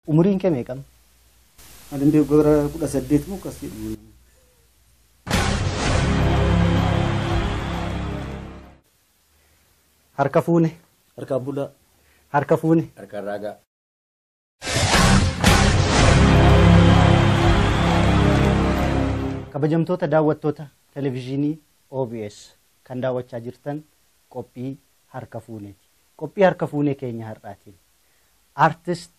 Umuriin kee meeqam? Ani gara 18 moo akkas jedhu. Harka fuune. Harka bulaa. Harka fuune. Harka raagaa. Kabajamtoota daawwattoota televezyiinii OBS kan daawwachaa jirtan qophii harka fuuneeti. Qophii harka fuunee keenya har'aatiin artist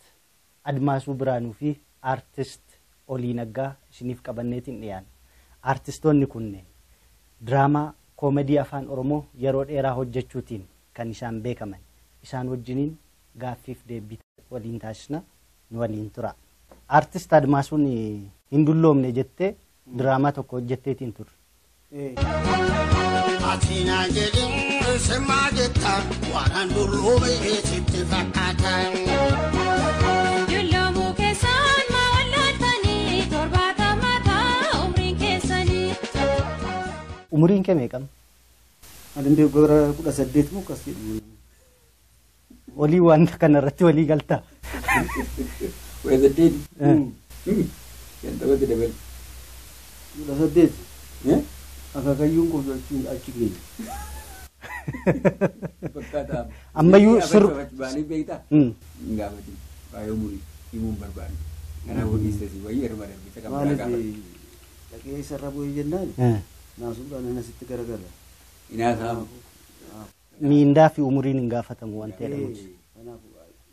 Admaasuu Biraanuu fi artist Olii Naggaa isiniif qabanneetiin dhiyaanna. Artistoonni kunneen diraamaa koomedii afaan Oromoo yeroo dheeraa hojjechuutiin kan isaan beekaman. Isaan wajjiniin gaaffiif deebii waliin taasisna, nu waliin tura. Artist Admaasuun hin dulloomne jettee diraamaa tokko hojjetteetiin turre. Atina jedhin semaa jettaan waan dulloome sitti fakkaatan. Dulloomuu keessaan maa wallaatanii torbaatamaa ta'a umriin keessanii. Umuriin kee meeqam? Ani gara 18 moo akkas jedhu. Olii wanta kanarratti walii galtaa? Waa saddeeti. Kan taphatee dabale. 18. Akaakayyuun koo achi geenya. Fakkaata. Ammayyuu baanii beektaa? Hin gaafati. Baay'ee umurii himuun barbaadu. Kanaaf ogeessasi wayii yeroo darbisa kan biraa gaafatu. Dhaqee isarra bu'ee jennaan naasuudhaan inni asitti garagala. Inaasaama. Miindaa fi umuriin hin gaafatamu waan ta'eedhamus.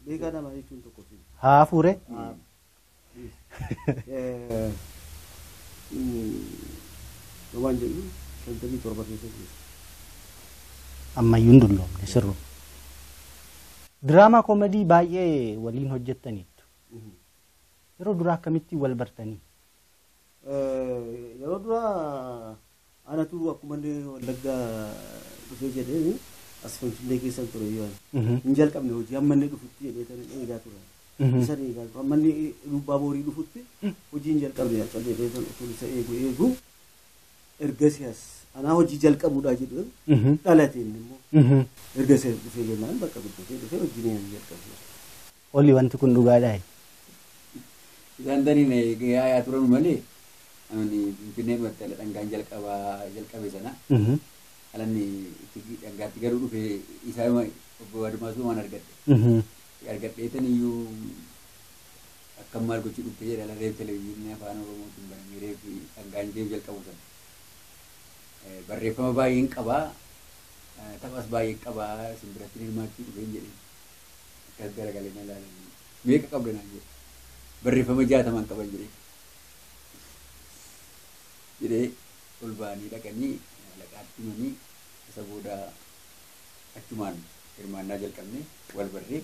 Beekaa namaa jechuun tokko fi. Haa fuure? Waan jedhu 57 keessatti. Ammayyuu hin dulloomne sirru. Diraamaa koomedii baay'ee waliin hojjettaniittu. Yeroo duraa akkamitti wal bartanii? Yeroo duraa anatu akkuma Wallaggaa dhufee jedhee as Finfinnee keessan ture yoo hin jalqabne hojii amma inni dhufutti jedhee eegaa ture. Isa eegaa ture. Amma inni dubbaa boorii dhufutti hojii hin jalqabne jedhee utuu isa eegu ergasias anaa hojii jalqabuudhaa jedhu dhalateen immoo ergasias dhufee jennaan bakka guddatee dhufee hojii ni jalqabu. Olii wanti kun dhugaadhaa? Isaan daniin yaayaa turan malee Finfinnee dhufatte dhangaan jalqabe sana alanni dhangaatti garuu dhufee isaa obbo Admaasuu waan argadheetan iyyuu akkam maal gochuu dhufte jedha reef televezyiinii afaan Oromootiin banamee reef dhangaan deemu jalqabu sana. Barreeffama baay'een qabaa, taphas baay'een qabaa, simbiratti hirmaachuu dhufeen jedhee akkas garagalee na ilaalanii meeqa qabda naan jedhe barreeffama 60 qaban jedhee ol ba'anii dhaqanii laqaatti himanii isa booda achumaan hirmaannaa jalqabne wal barree.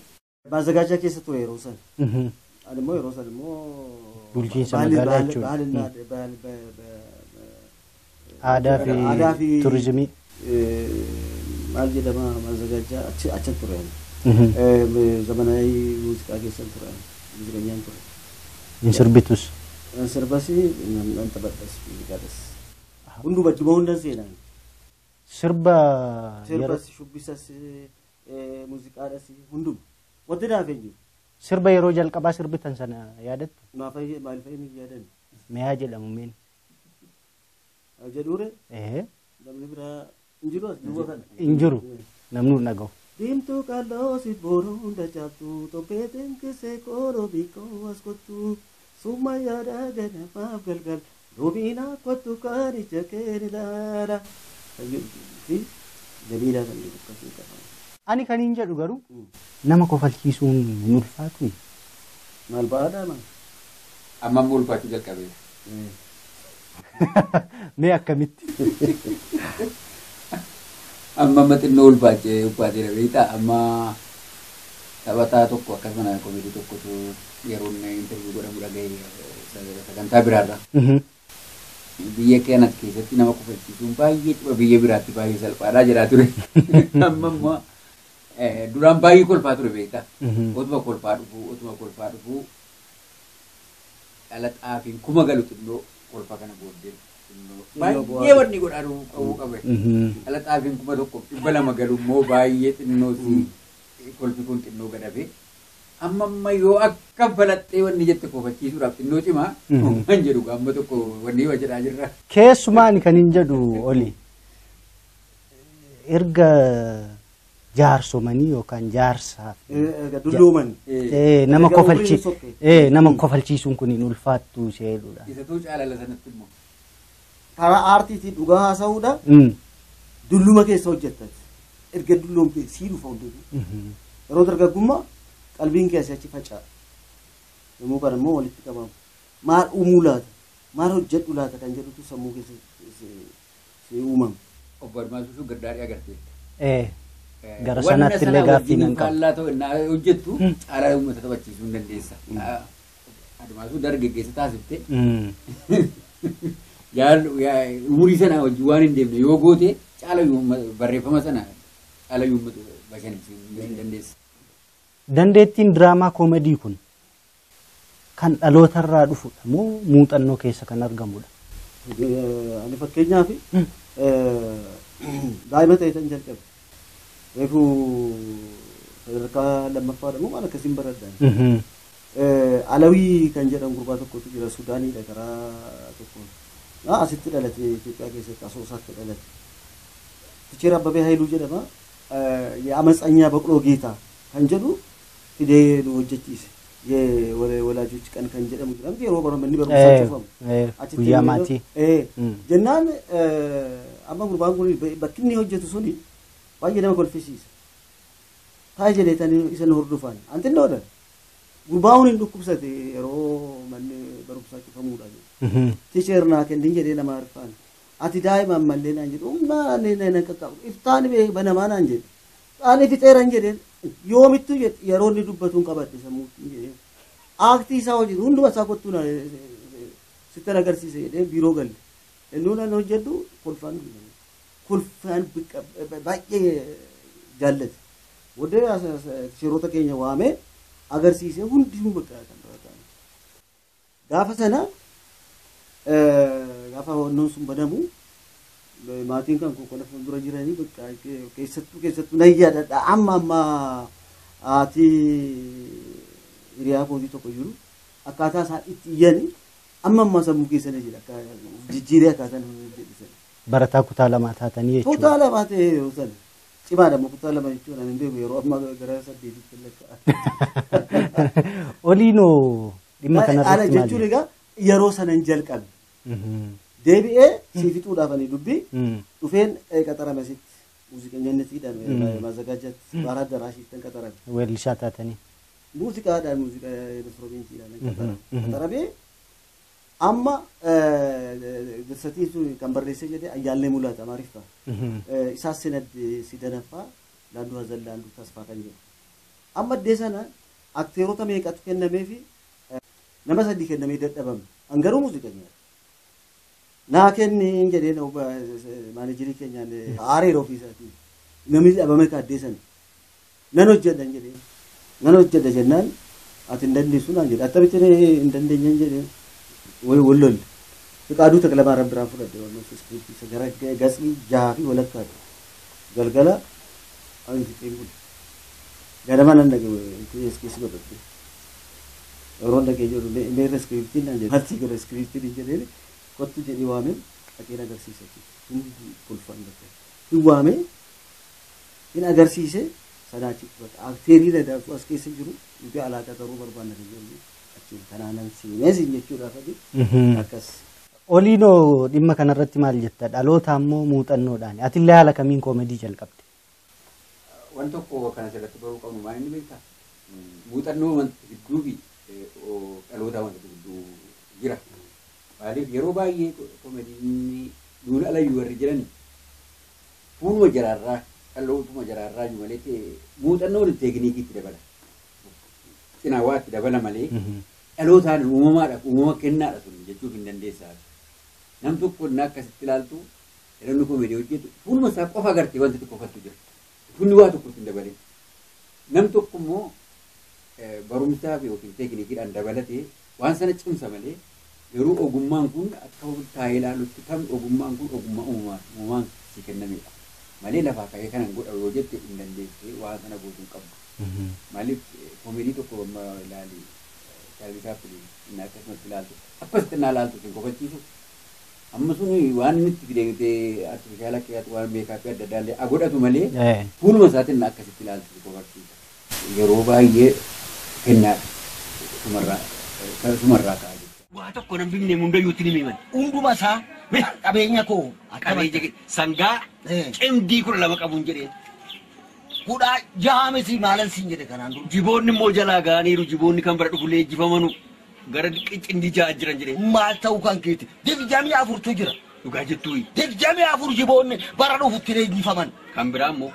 Maazagaajaa keessa ture yeroo san. Ani immoo yeroo san immoo bulchiinsa magaalaa jechuudha. Aadaa fi turizimii. Maal jedhama maazagaajaa achi ture. Zamanaayi muuziqaa keessa ture. Muuziqanyaan ture. Hin sirbitus. Sirbasi nan taphadhas muuziqaadhas. Hunduma dhuma hundan seenaan. Sirbas shubbisas muuziqaadhas hunduma. Wanti naafee jiru. Sirba yeroo jalqabaa sirbitan sana yaadatta? Naafee maal fa'i ni yaadan? Meeyaa jedhamu meen? Jedhuure? Namni biraa hin jiru as duuba kana? Hin jiru. Namni hin dhaga'u. Diimtuu qalloo si booruu hunda caabtu topheetiin kisee kooroo biikoo as kottu summa yaada ganafaaf galgal roobiinaa kottu kaanicha keen ilaala. Jamiilaa kan jedhu akkasii qaba. Ani kan hin jedhu garuu nama kofalchiisuun hin ulfaatu. Maal ba'aadhaa maal? Amma immoo ulfaachuu jalqabeera. Mee akkamitti? Amma xinnoo ulfaateera beektaa amma taphataa tokko akkasuma koomedii tokkotu yeroo interviyu godhamu dhaga'ee sagantaa biraarra. Biyya kanatti keessatti nama kofalchiisuun baay'ee dhiba biyya biraatti baay'ee salphaadhaa jedhaa ture. Amma immoo duraan baay'ee kolfaa ture beektaa. Otuma kolfaa dhufuu dhala xaafiin kuma galu xinnoo kolfa kana booddee. Baay'ee wanni godhaadhu qabuu qabe. Dhala xaafiin 1,200 galu immoo baay'ee xinnoo si kolfi kun xinnoo gadhabee amma yoo akka falaxxee wanni jette kofachiisuudhaaf xinnoo cimaa waan jedhu amma tokko wanni yoo jedhaa jirra. Keessumaan kan hin jedhu oli erga jaarsomanii yookaan jaarsaaf dullooman nama kofalchiisuun kun hin ulfaattu isheedha. Isatuu caalala sanatti immoo. Karaa aartiitiin dhugaa haasa'uudha. Dulluma keessa hojjettan. Erga dulloomtee sii dhufa hunduu. Yeroo dargaggummaa qalbiin keessa achi faca'a. Yommuu kana immoo walitti qabamu. Maal uumuu laata? Maal hojjedhu laata kan jedhutu sammuu keessa si uumama. Obbo Admaasuu Gaddaarii agartee. Gara sanaatti illee gaaffii nan qaba. Faallaa ta'u innaa hojjettu caalaa uummata taphachiisuu hin dandeessa. Admaasuu dargaggeessa taasiftee umurii sana wajjin waan hin deemne yoo goote caalaa barreeffama sana caalaa uummata bashannansiisuu hin dandeessa. Dandeettiin diraamaa koomedii kun kan dhalootarraa dhufudha moo muuxannoo keessa kan argamudha? Ani fakkeenyaaf daa'ima ta'e tan jalqabe. Reefu sadarkaa lammaffaa dhamu waan akkasiin baradhaan. Alawii kan jedhamu gurbaa tokkotu jira Suudaaniidha karaa tokkoon. Asitti dhalate Itoophiyaa keessatti Asoosaatti dhalate. Ficheera Abbabee Haayiluu jedhama. Amatsanyaa Baqloo Geetaa kan jedhu fidee nu hojjechiise. ወላጆች ቀን kan jedhamu jedhamti yeroo baramanii barumsaa cufamu. Guyyaa maatii. Jennaan amma gurbaan kun bakki inni hojjetu suni baay'ee nama kolfisiisa. Taa'ee jedheetanii isa nu hordofan. Anti inni odan gurbaan hin dhukkubsate yeroo manni barumsaa cufamuudha. Tiicheer naa kennin jedhee nama arfaan. Ati daa'ima ammallee naan jedhu humnaa naan qaqqabu. Iftaan banamaa naan jedhe. Ani fixeeran jedheen yoomittu yeroo inni dubbatuun qabadde sammuutti jedheen. Aaktii isaa hojii hunduma isaa kottuu sittan agarsiise jedhee biiroo galle. Innuu nan hojjedhu kolfaan baay'ee jaallate. Waddee seerota keenya waamee agarsiisee hundinuu bakka kan barataan. Gaafa sana gaafa wannoon sun banamu maatiin kan kokola fuuldura jiranii bakka keessattuu nayyaadha amma ati hiriyaa kootii tokko jiru akkaataa isaan itti iyyanii amma sammuu keessanii jira akka jijjiiree akkaataan jedhisan. Barataa kutaa lamaa taatanii jechuudha. Kutaa lamaa ta'ee yeroo sana cimaadha amma kutaa lama jechuun ani beeku yeroo amma gara 8tti lakka'a. Oliinoo dhimma kanarratti maali? Jechuun egaa yeroo sana hin jalqabe. Deebi'ee si fixuudhaaf ani dubbii dhufeen qaxarame asitti muuziqeessannatiidhaan maazagaajatti baara daraashiittan qaxarame. Weellisaa taatanii. Muuziqaadhaan muuziqaa provinsiidhaan qaxaramee amma dirsatiin sun kan barreessee jedhee ayyaallee mul'ata maariffaa. Isaas sinad sidanaffaa laanduu hazan laanduu tasfaa kan jedhu. Amma iddee sana akteerota meeqatu kennamee fi nama 3 kennamee dadhabame. Angaruu muuziqeenya. Naa kenni jedhee maanajirii keenyaan aaree ofiisaatiin namni dhabame kaaddee sana nan hojjedhan jedhee nan hojjedha jennaan ati hin dandeessu naan jedhe attamitti hin dandeenye jedhee wallol fiqaaduu taqlamaa rabbiraan fudhadhe wannoo iskiriiptii isa gara gasii 6 fi walakkaadha galgala ani fiqeen kun ganama nan dhage iskeessi godhadhe yeroo dhagee jedhu meerra iskiriiptiin naan jedhe martii gara iskiriiptiin jedhee kottu jedhee waamee dhaqeen agarsiise hundi kolfan bakka hin waamee hin agarsiise sanaachi akteerii dadaafu as keessa jiru nuti alaaqa garuu barbaanna kan jedhu achiin kanaanan siimeesin jechuudhaaf akkas. Oliinoo dhimma kanarratti maal jetta dhaloota ammoo muuxannoodhaan atillee haala kamiin koomedii jalqabde? Waan tokko kana asirratti baruu qabnu maal inni beektaa? Muuxannoo hedduu fi dhaloota wanta hedduu jira. Maaliif yeroo baay'ee koomediin duula alayyuu warri jiran fuuluma jaraarraa dhalootuma jaraarraa jiru malee muuxannoo teekniikiitti dabala. Cinaawaatti dabala malee dhalootaan uumamaadhaaf uumama kennaadha sun jechuuf hin dandeessaa. Nam tokko inni akkasitti ilaaltu yeroo koomedii hojjetu fuuluma isaa qofa agartee wanti qofatu jira. Funni waa tokkotti hin dabalin. Nam tokko immoo barumsaaf yookiin teekniikiidhaan dabalatee waan sana cimsa malee yeroo ogummaan kun akka taa'ee ilaalutti kan ogummaan kun ogummaa uumamaan si kennamedha. Malee lafaa ka'ee kanan godha yoo jette hin dandeessee waan sana gootuu qabdu. Maaliif koomedii tokko amma ilaali Chaarlisaa Pilii inni akkasumatti ilaaltu akkasitti innaa ilaaltu sin kofachiisu amma sun waan inni itti fideegitee artifishaala keeyyaatu waan meekaappii adda addaa illee godhatu malee fuuluma isaatiin akkasitti ilaaltu sin kofachiisa. Yeroo baay'ee kennaadha sumarraa ka'a jechuudha. Waa tokko nan bifne hundayyuutti ni miiman. Hunduma isaa qabeenya koo Qabeenya sangaa cimdii 12 qabuun jedheen. Kudha jahamisi maalan siin jedhe kanaan dura. Jiboonni immoo jalaa ga'aniiru jiboonni kan bira dhufu leenjifamanu gara cimdii ja'a jiran jedheen. Maal ta'uu kan keeti? Digdamii afurtu jira. Dhugaa jettuuyi. 24 jiboonni bara dhufutti leenjifaman. Kan biraa immoo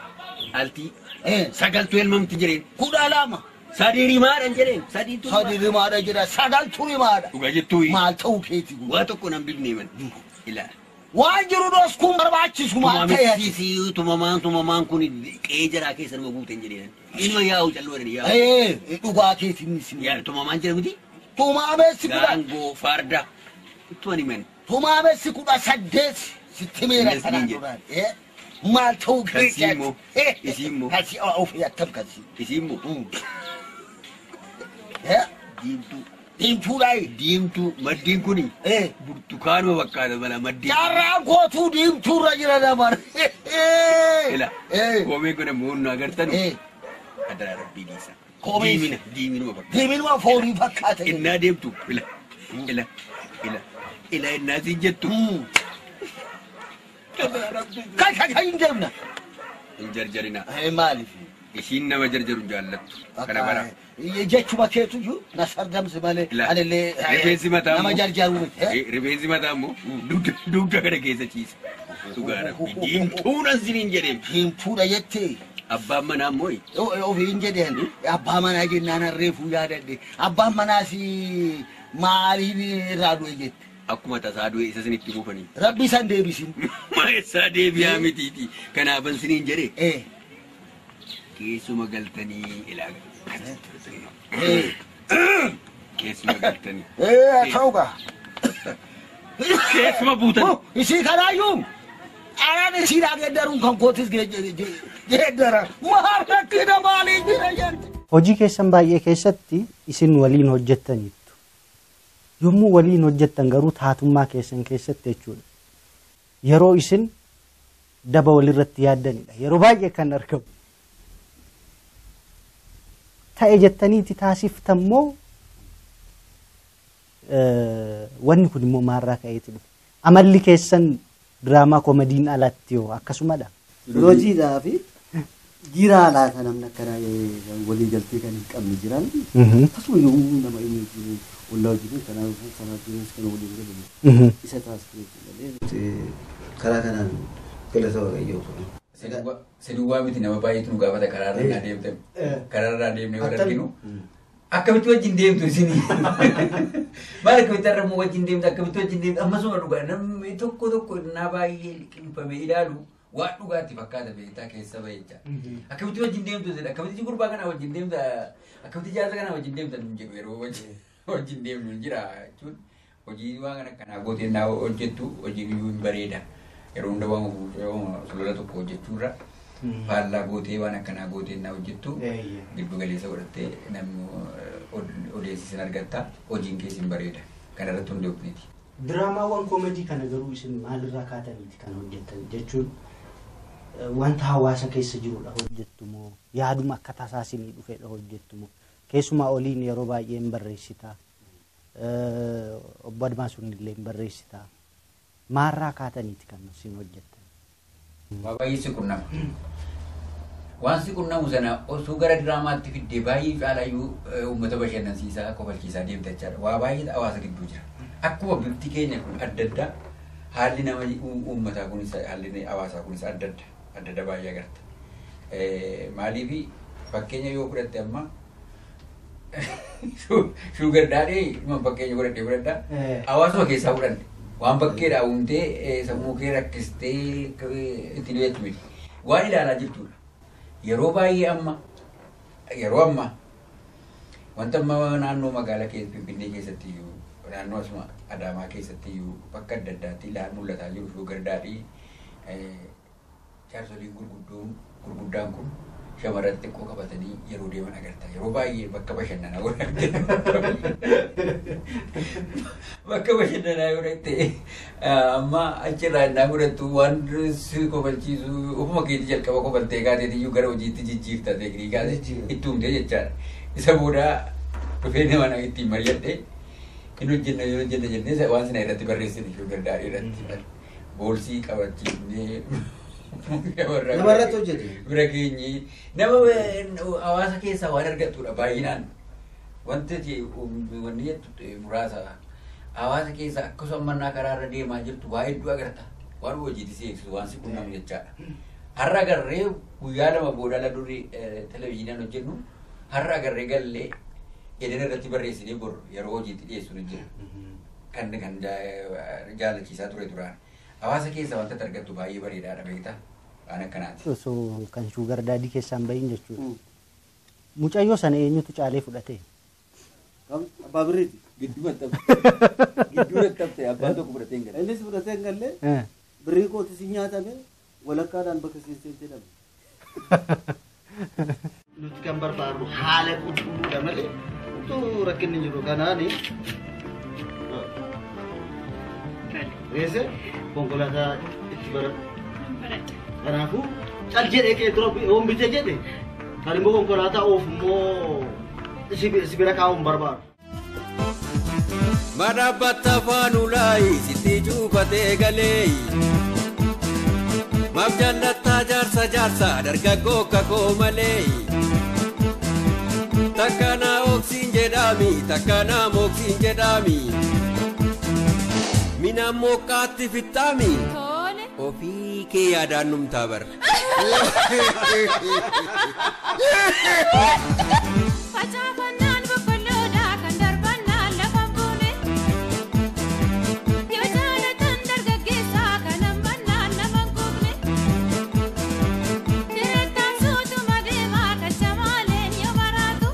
altii 9 elmamti jedheen. 12 Sadii rimaadhaan jedheen. Sadii rimaadha jedha. 9 rimaadha. Dhugaa jettuuyi. Maal ta'uu keeti? Waa tokko nan bifne man. Ilaala. Waan jiru dos kun barbaachisu maal ta'e? Tumamaan kun qe'ee jaraa keessa nama guuteen jedheen. Ilma yaa'u calluudhaan yaa'u. Dhugaa keetiin isin. Yaa tumamaan jira miti. Tumaamessi kudha. Gaangoo farda. Ittuun himan. Tumaamessi 18 sitti meera kanaan duraan. Maal ta'uu keeti? Isii immoo. Kasi ofii attam kasi. Isii immoo. Diimtuu. Diimtuudhaayi. Diimtuu maddiin kuni burtukaanuma fakkaata mala maddiin. Carraan kootuu diimtuurra jira naman. Ila koomeen kun ammoo nu agartan adda rabbii dhiisa. Koomeen diiminuma fakkaata. diiminuma foonii fakkaata. Innaa deemtu ila innaa siin jettu. Kan hin deemna. Hin jarjarina. Maaliif? Ishiin nama jarjaru jaallattu. Kana bara. Jechuma keetuyyuu na sardamsi malee anillee rifeensi mataa nama jarjaru miti. Rifeensi mataa immoo dugda kana keessa ciisa. Dhugaa rabbii diimtuun asiniin jedheen. Diimtuudha jettee. Abbaan manaa immoo ofiin jedheen abbaa manaa jennaan reefuu yaadadhe. Abbaan manaas maaliif irraa du'e jette. Akkuma tasaa du'e isa sinitti buufanii. Rabbi isaan deebisin. Maeessaa deebi'aa mitiiti. Kanaafan siniin jedhee. Keessuma galtanii ilaaga. Keessuma galtanii. Ta'uuqa. Keessuma buutan. Isii kanaayyuu anaan isiidhaa geeddaruun kan kootis geeddara. Maal rakkina maalii jira jette. Hojii keessan baay'ee keessatti isin waliin hojjettaniittu. Yommuu waliin hojjettan garuu taatummaa keessan keessatti jechuudha. Yeroo isin daba walirratti yaaddanidha. Yeroo baay'ee kan argamu. Ta'e jettaniiti taasiftammoo wanni kun immoo maarraa ka'eeti dhufe. Amalli keessan diraamaa koomediin alatti yoo akkasumadha. Loojiidhaa fi jira laata namni akkana walii galtee kan hin qabne jiran. Akkasuma yommuu nama inni ollaa hojjetu kanaaf kan walii galu. Isa taasifamee karaa kanaan galata waaqayyoo ture. Seduwaa miti nama baay'eetu nu gaafata karaarraa deemtan. Karaarraa deemnee wal arginu. Akkamitti wajjin deemtu isinii? Maal akkamitti har'ammoo wajjin deemtu akkamitti wajjin deemtu ammasuma dhugaa namni tokko innaa baay'ee liqimfamee ilaalu waan dhugaatti fakkaata beektaa keessa bahecha. Akkamitti wajjin deemtu jedha akkamitti gurbaa kanaa wajjin deemta akkamitti jaarsa kanaa wajjin deemta nu jedhu yeroo wajjin deemnu jira jechuun hojii waan kana akkanaa gootee naa hojjettu hojiin iyyuu hin bareeda. Yeroo hunda waan sulula tokko hojjechuurra faallaa gootee waan akkanaa gootee naa hojjettu giddu galeessa godhattee namni odeessisan argatta hojiin keessin bareeda kana irratti hundoofneeti. Diraamaawwan koomedii kana garuu isin maalirraa kaataniiti kan hojjettan jechuun wanta hawaasa keessa jirudha hojjettu moo yaaduma akka tasaasinii dhufedha hojjettu moo keessumaa oliin yeroo baay'ee hin barreessitaa obbo Admaasuun illee hin barreessitaa. Maarraa kaataniiti kan isin hojjettan. Waa baay'ee si qunnama. Waan si qunnamu sana osoo gara diraamaatti fiddee baay'ee caalayyuu uummata bashannansiisaa kofalchiisaa deemta jechaadha. Waa baay'ee hawaasa gidduu jira. Akkuma bifti keenya kun adda adda haalli nama uummataa kunis haalli hawaasaa kunis adda adda baay'ee agarta. Maaliif fakkeenya yoo fudhatte amma shuugar daadhee fakkeenya godhadhee fudhadha. Hawaasuma keessaa fudhanne. Waan bakkeedhaa uumtee sammuu kee rakkistee ittiin beektu miti. Waan ilaalaa jirtudha. Yeroo baay'ee yeroo ammaa wanta amma naannoo magaalaa Finfinnee keessatti iyyuu naannoo asuma Adaamaa keessatti iyyuu bakka adda addaatti mul'ataa jiru shuugar daadhii jaarsoliin gurguddaan kun shamarran xiqqoo qabatanii yeroo deeman agarta. Yeroo baay'ee bakka bashannanaa godhamte. Bakka bashannanaa godhamte amma achirraa innaa godhattu waan si kofalchiisu ofuma keetii jalqaba kofaltee kaateetiyyuu gara hojiitti jijjiirta teeknikaa itti humtee jechaadha. Isa booda dhufee nama ittiin mari'adhe hin hojjenna jennee waan sana irratti barreessine iyyuu gardaarii irratti boolsii qabachiifnee namarratti hojjete bira keenyi nama hawaasa keessaa waan argattudha baay'inaan wanti jettu muraasa hawaasa keessaa akkasuma mannaa karaarra deemaa jirtu waa hedduu agarta waan hojiitti seeksisu waan si qunnamu jechaadha. Har'a agarree guyyaa lama booda la durii televezyiinaan hojjennu har'a agarree gallee edeen irratti barreessinee bor yeroo hojiitti dhiyeessuun jira kan jaalachiisaa ture duraan. Hawaasa keessa wanta argattu baay'ee bareedaadha beektaa waan akkanaati. Osoo kan shuugar daadii keessaan bahin jechuudha. Mucayyoo sana eenyutu caalee fudhate? Abbaa birriiti. Gidduu taphte abbaan tokko fudhatee hin galle. Innis fudhatee hin galle birrii kootis nyaatame walakkaadhaan bakka seenseetti dhabe. Nuti kan barbaadu haala qulqulluudha malee utuu rakkinni jiru kanaani reese konkolaataa itti baratu. Kanaafuu cal jedhee kee dura oomishe jedhe kan immoo konkolaataa oofummoo sibira kaa'uun barbaadu. Madabatta faanulaayi sitti cuufatee galee maaf jaallattaa jaarsa dargaggoo kakoo malee takka naa oksiin jedhaami takka naa moksiin jedhaami mina moqqaatti fittaami ofii kee yaadaan numtaa bar. Facaafannaan boqqolloodhaa kan darbannaan lafan buune yoo jaalatan dargaggeessaa kan hammannaan naman quufne direettaan suutuma deemaa kan jamaaleen yoo maraatu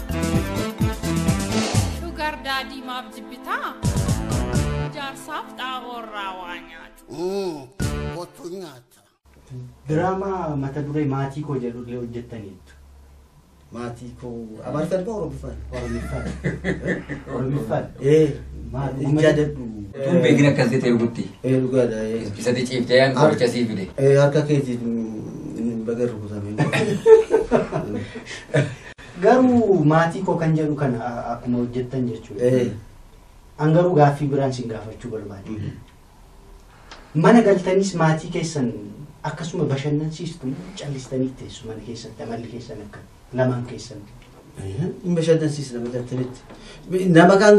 shugar daadii maaf jibbitaa jaarsaaf xaaboorraa waa nyaatu. Kottu nyaata. Diraamaa mata duree maatii koo jedhullee hojjettaniitu. Maatii koo Amaariffaan moo Oromiffaan? Oromiffaan. Jadadhu. Tun beekni akkasii ta'e guutti. Dhugaadha. Isatti ciiftee aan qoricha sii fide. Harka keetiin baga rukutamee. Garuu maatii koo kan jedhu kana akkuma hojjettan jechuudha. An garuu gaaffii biraan sin gaafachuu barbaade. Mana galtaniis maatii keessan akkasuma bashannansiistu callistanii teessu mana keessatti amalli keessan akka lamaan keessan. Bashannansiisna nama galtanitti. Nama kan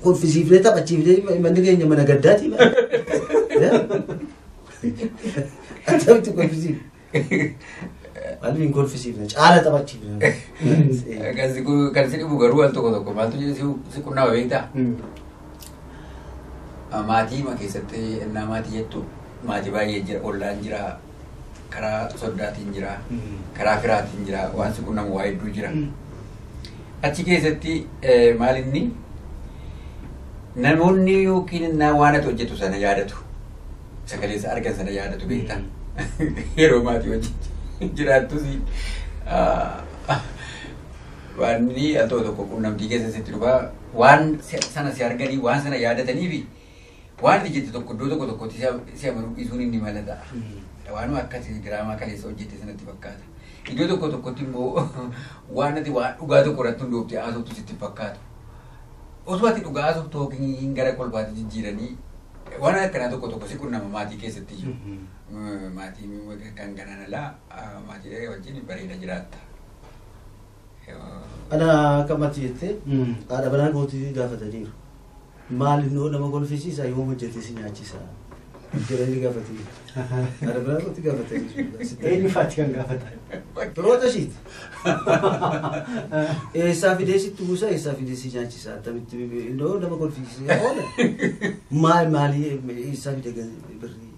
kolfisiifnee taphachiifnee manni keenya mana gaddaati. Akkamitti kolfisiif? Maalli hin kolfisiifne caala taphachiifne. Kan si dhibu garuu al tokko maaltu si qunnaa beektaa? Maatii ma keessatti innaa maatii jettu maatii baay'ee jira ollaan jira karaa soddaatiin jira karaa firaatiin jira waan si qunnamu waa hedduu jira. Achi keessatti maalinni namoonni yookiin innaa waan ati hojjetu sana yaadatu sagaleessa argan sana yaadatu beektaa yeroo maatii hojjetu jiraattus waan inni al tokko qunnamtii keessatti dhufaa waan sana si arganii waan sana yaadataniifi waan ati jette tokko iddoo tokkotti si amanuu dhiisuun inni mala ta'a. Waanuma akkasii diraamaa kaleessa hojjette sanatti fakkaata. Iddoo tokkotti immoo waan ati waan dhugaa tokko irratti hundooftee haasoftu sitti fakkaatu. Osoo ati dhugaa haasoftu yookiin gara kolfaatti jijjiiranii waan akkanaa tokko si qunnama maatii keessatti iyyuu. Maatii kan kanaan alaa maatii wajjin bareeda jiraatta. Ana akka maatii jettee haadha banaan kootii gaafataniiru. Maal innoo nama kolfisiisa yoo hojjete si nyaachisa. Jedhanii gaafatanii. Haadha banaan kootii gaafatanii. Eenyufaati kan gaafatan? Firoota ishiiti. Eessaa fidee sitti buusa eessaa fidee si nyaachisa. Attamitti innoo nama kolfisiisa oola. Maali eessaa fidee birrii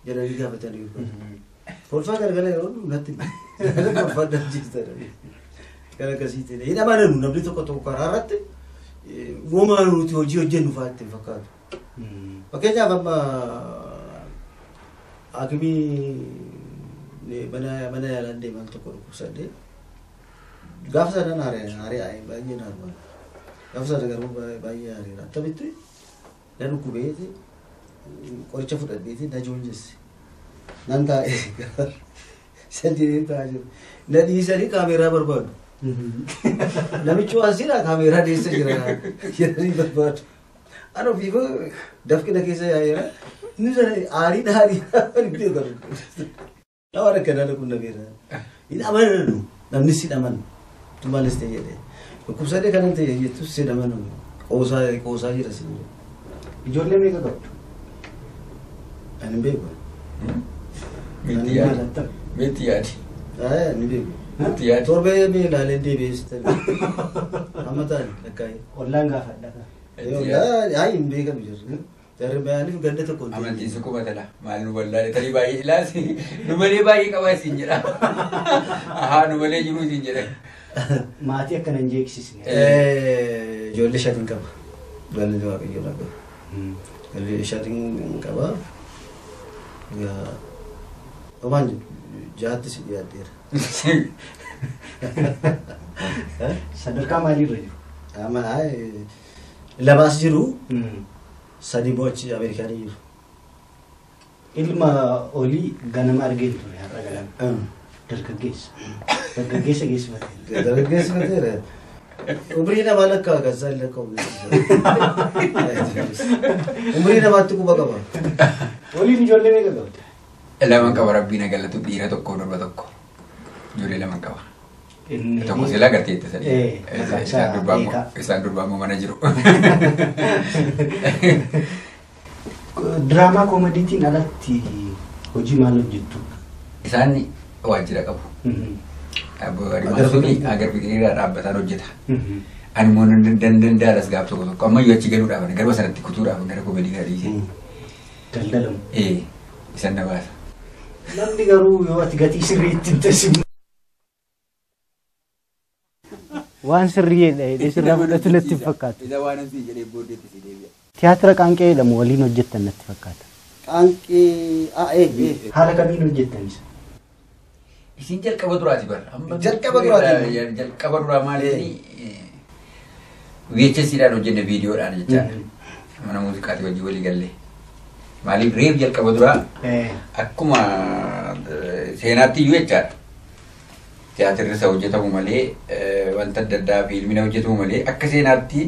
jedhanii gaafatanii. Kolfaa galgala yeroo natti kolfaa danjiistadha. Kan akkasiitiin hin amananu namni tokko karaa irratti uumaa nuti hojii hojjennu fa'aa ittiin fakkaatu. Fakkeenyaaf amma haakimii mana yaalaan deeman tokko dhukkubsadde gaafa sana haaree baay'ee naarmaa gaafa sana garuu baay'ee haareera akkamitti na dhukkubeeti qoricha fudhadheeti na joonjesse nan taa'ee sadii taa'aa jiru na dhiisanii kaameeraa barbaadu namichi waan silaa kaameeraa deessa jira jedhanii barbaadu ana ofiifuu dafqina keessa yaa'eera inni sana aarii nama rakkanaa kun nabeera hin amananu namni si dhaman tu maalis ta'e jedhee dhukkubsadee kanan ta'e jettu si dhaman qoosaa jira si ijoollee meeqa qabdu? Ani hin beeku. Meetti yaadi. Ni beeku. Torbee mee ilaalee deebi'ee amma ta'ani lakkaa'ee. Ollaan gaafadha. Haa hin beekamu jirru. Jarri bayaaniif ganda tokko. Amantiin si qubatala. Maal nu bal'aale tarii baay'ee ilaasi. Nu malee baay'ee qabaa isin jedha. Haa nu malee jiru isin jedha. Maatii akkana hin jeeksisne. Ijoollee shatiin qaba. Ijoollee waaqayyoo qaba. Ijoollee shatiin qaba. Omaan jaatti si dhiyaadheera. Sadarkaa maaliirra jiru? Labaas jiru. Sadii mo'achi Ameerikaanii jiru. Ilma olii ganama argee ture har'a ganama. Dargaggeessa. Dargaggeessa geessifatee. Dargaggeessifateera. Umrii namaa lakkaa akkasaan lakkaa umrii namaatti quba qaba. Oliin ijoollee meeqa qabda? Lama qaba rabbiin galatu dhiira tokko durba tokko. Ijoollee lama qaba. Tokko silaa gartee itti sadii. Isaan durbaa mana jiru. Diraamaa koomediitiin alatti hojii maal hojjettu? Isaan waajjira qabu. Agar biqilaa dhaabbataan hojjeta. Ani immoo danda'alas gaaf tokko tokko ammayyuu achi galuudhaaf garba sanatti kutuudhaaf gara koomedii kana dhiise. Daldalamu. Isaan na baasa. Namni garuu yoo ati gatii sirriitti hin taasisu. Waan sirrii jedhee sirraa fudhatu natti fakkaata. Isa waan asii jedhee booddeetti si deebi'a. Tiyaatira qaanqee jedhamu waliin hojjettan natti fakkaata. Qaanqee haala kamiin hojjettanis? Isin jalqaba duraati bara. Jalqaba duraati. Jalqaba duraa maaliini VHS-dhaan hojjenne viidiyoodhaan jechaadha. Mana muuziqaati wajjin walii gallee. Maaliif reef jalqaba duraa akkuma seenaatti iyyuu jechaadha. Tiyaatirri isa hojjetamu malee wanta adda addaa fiilmina hojjetamu malee akka seenaatti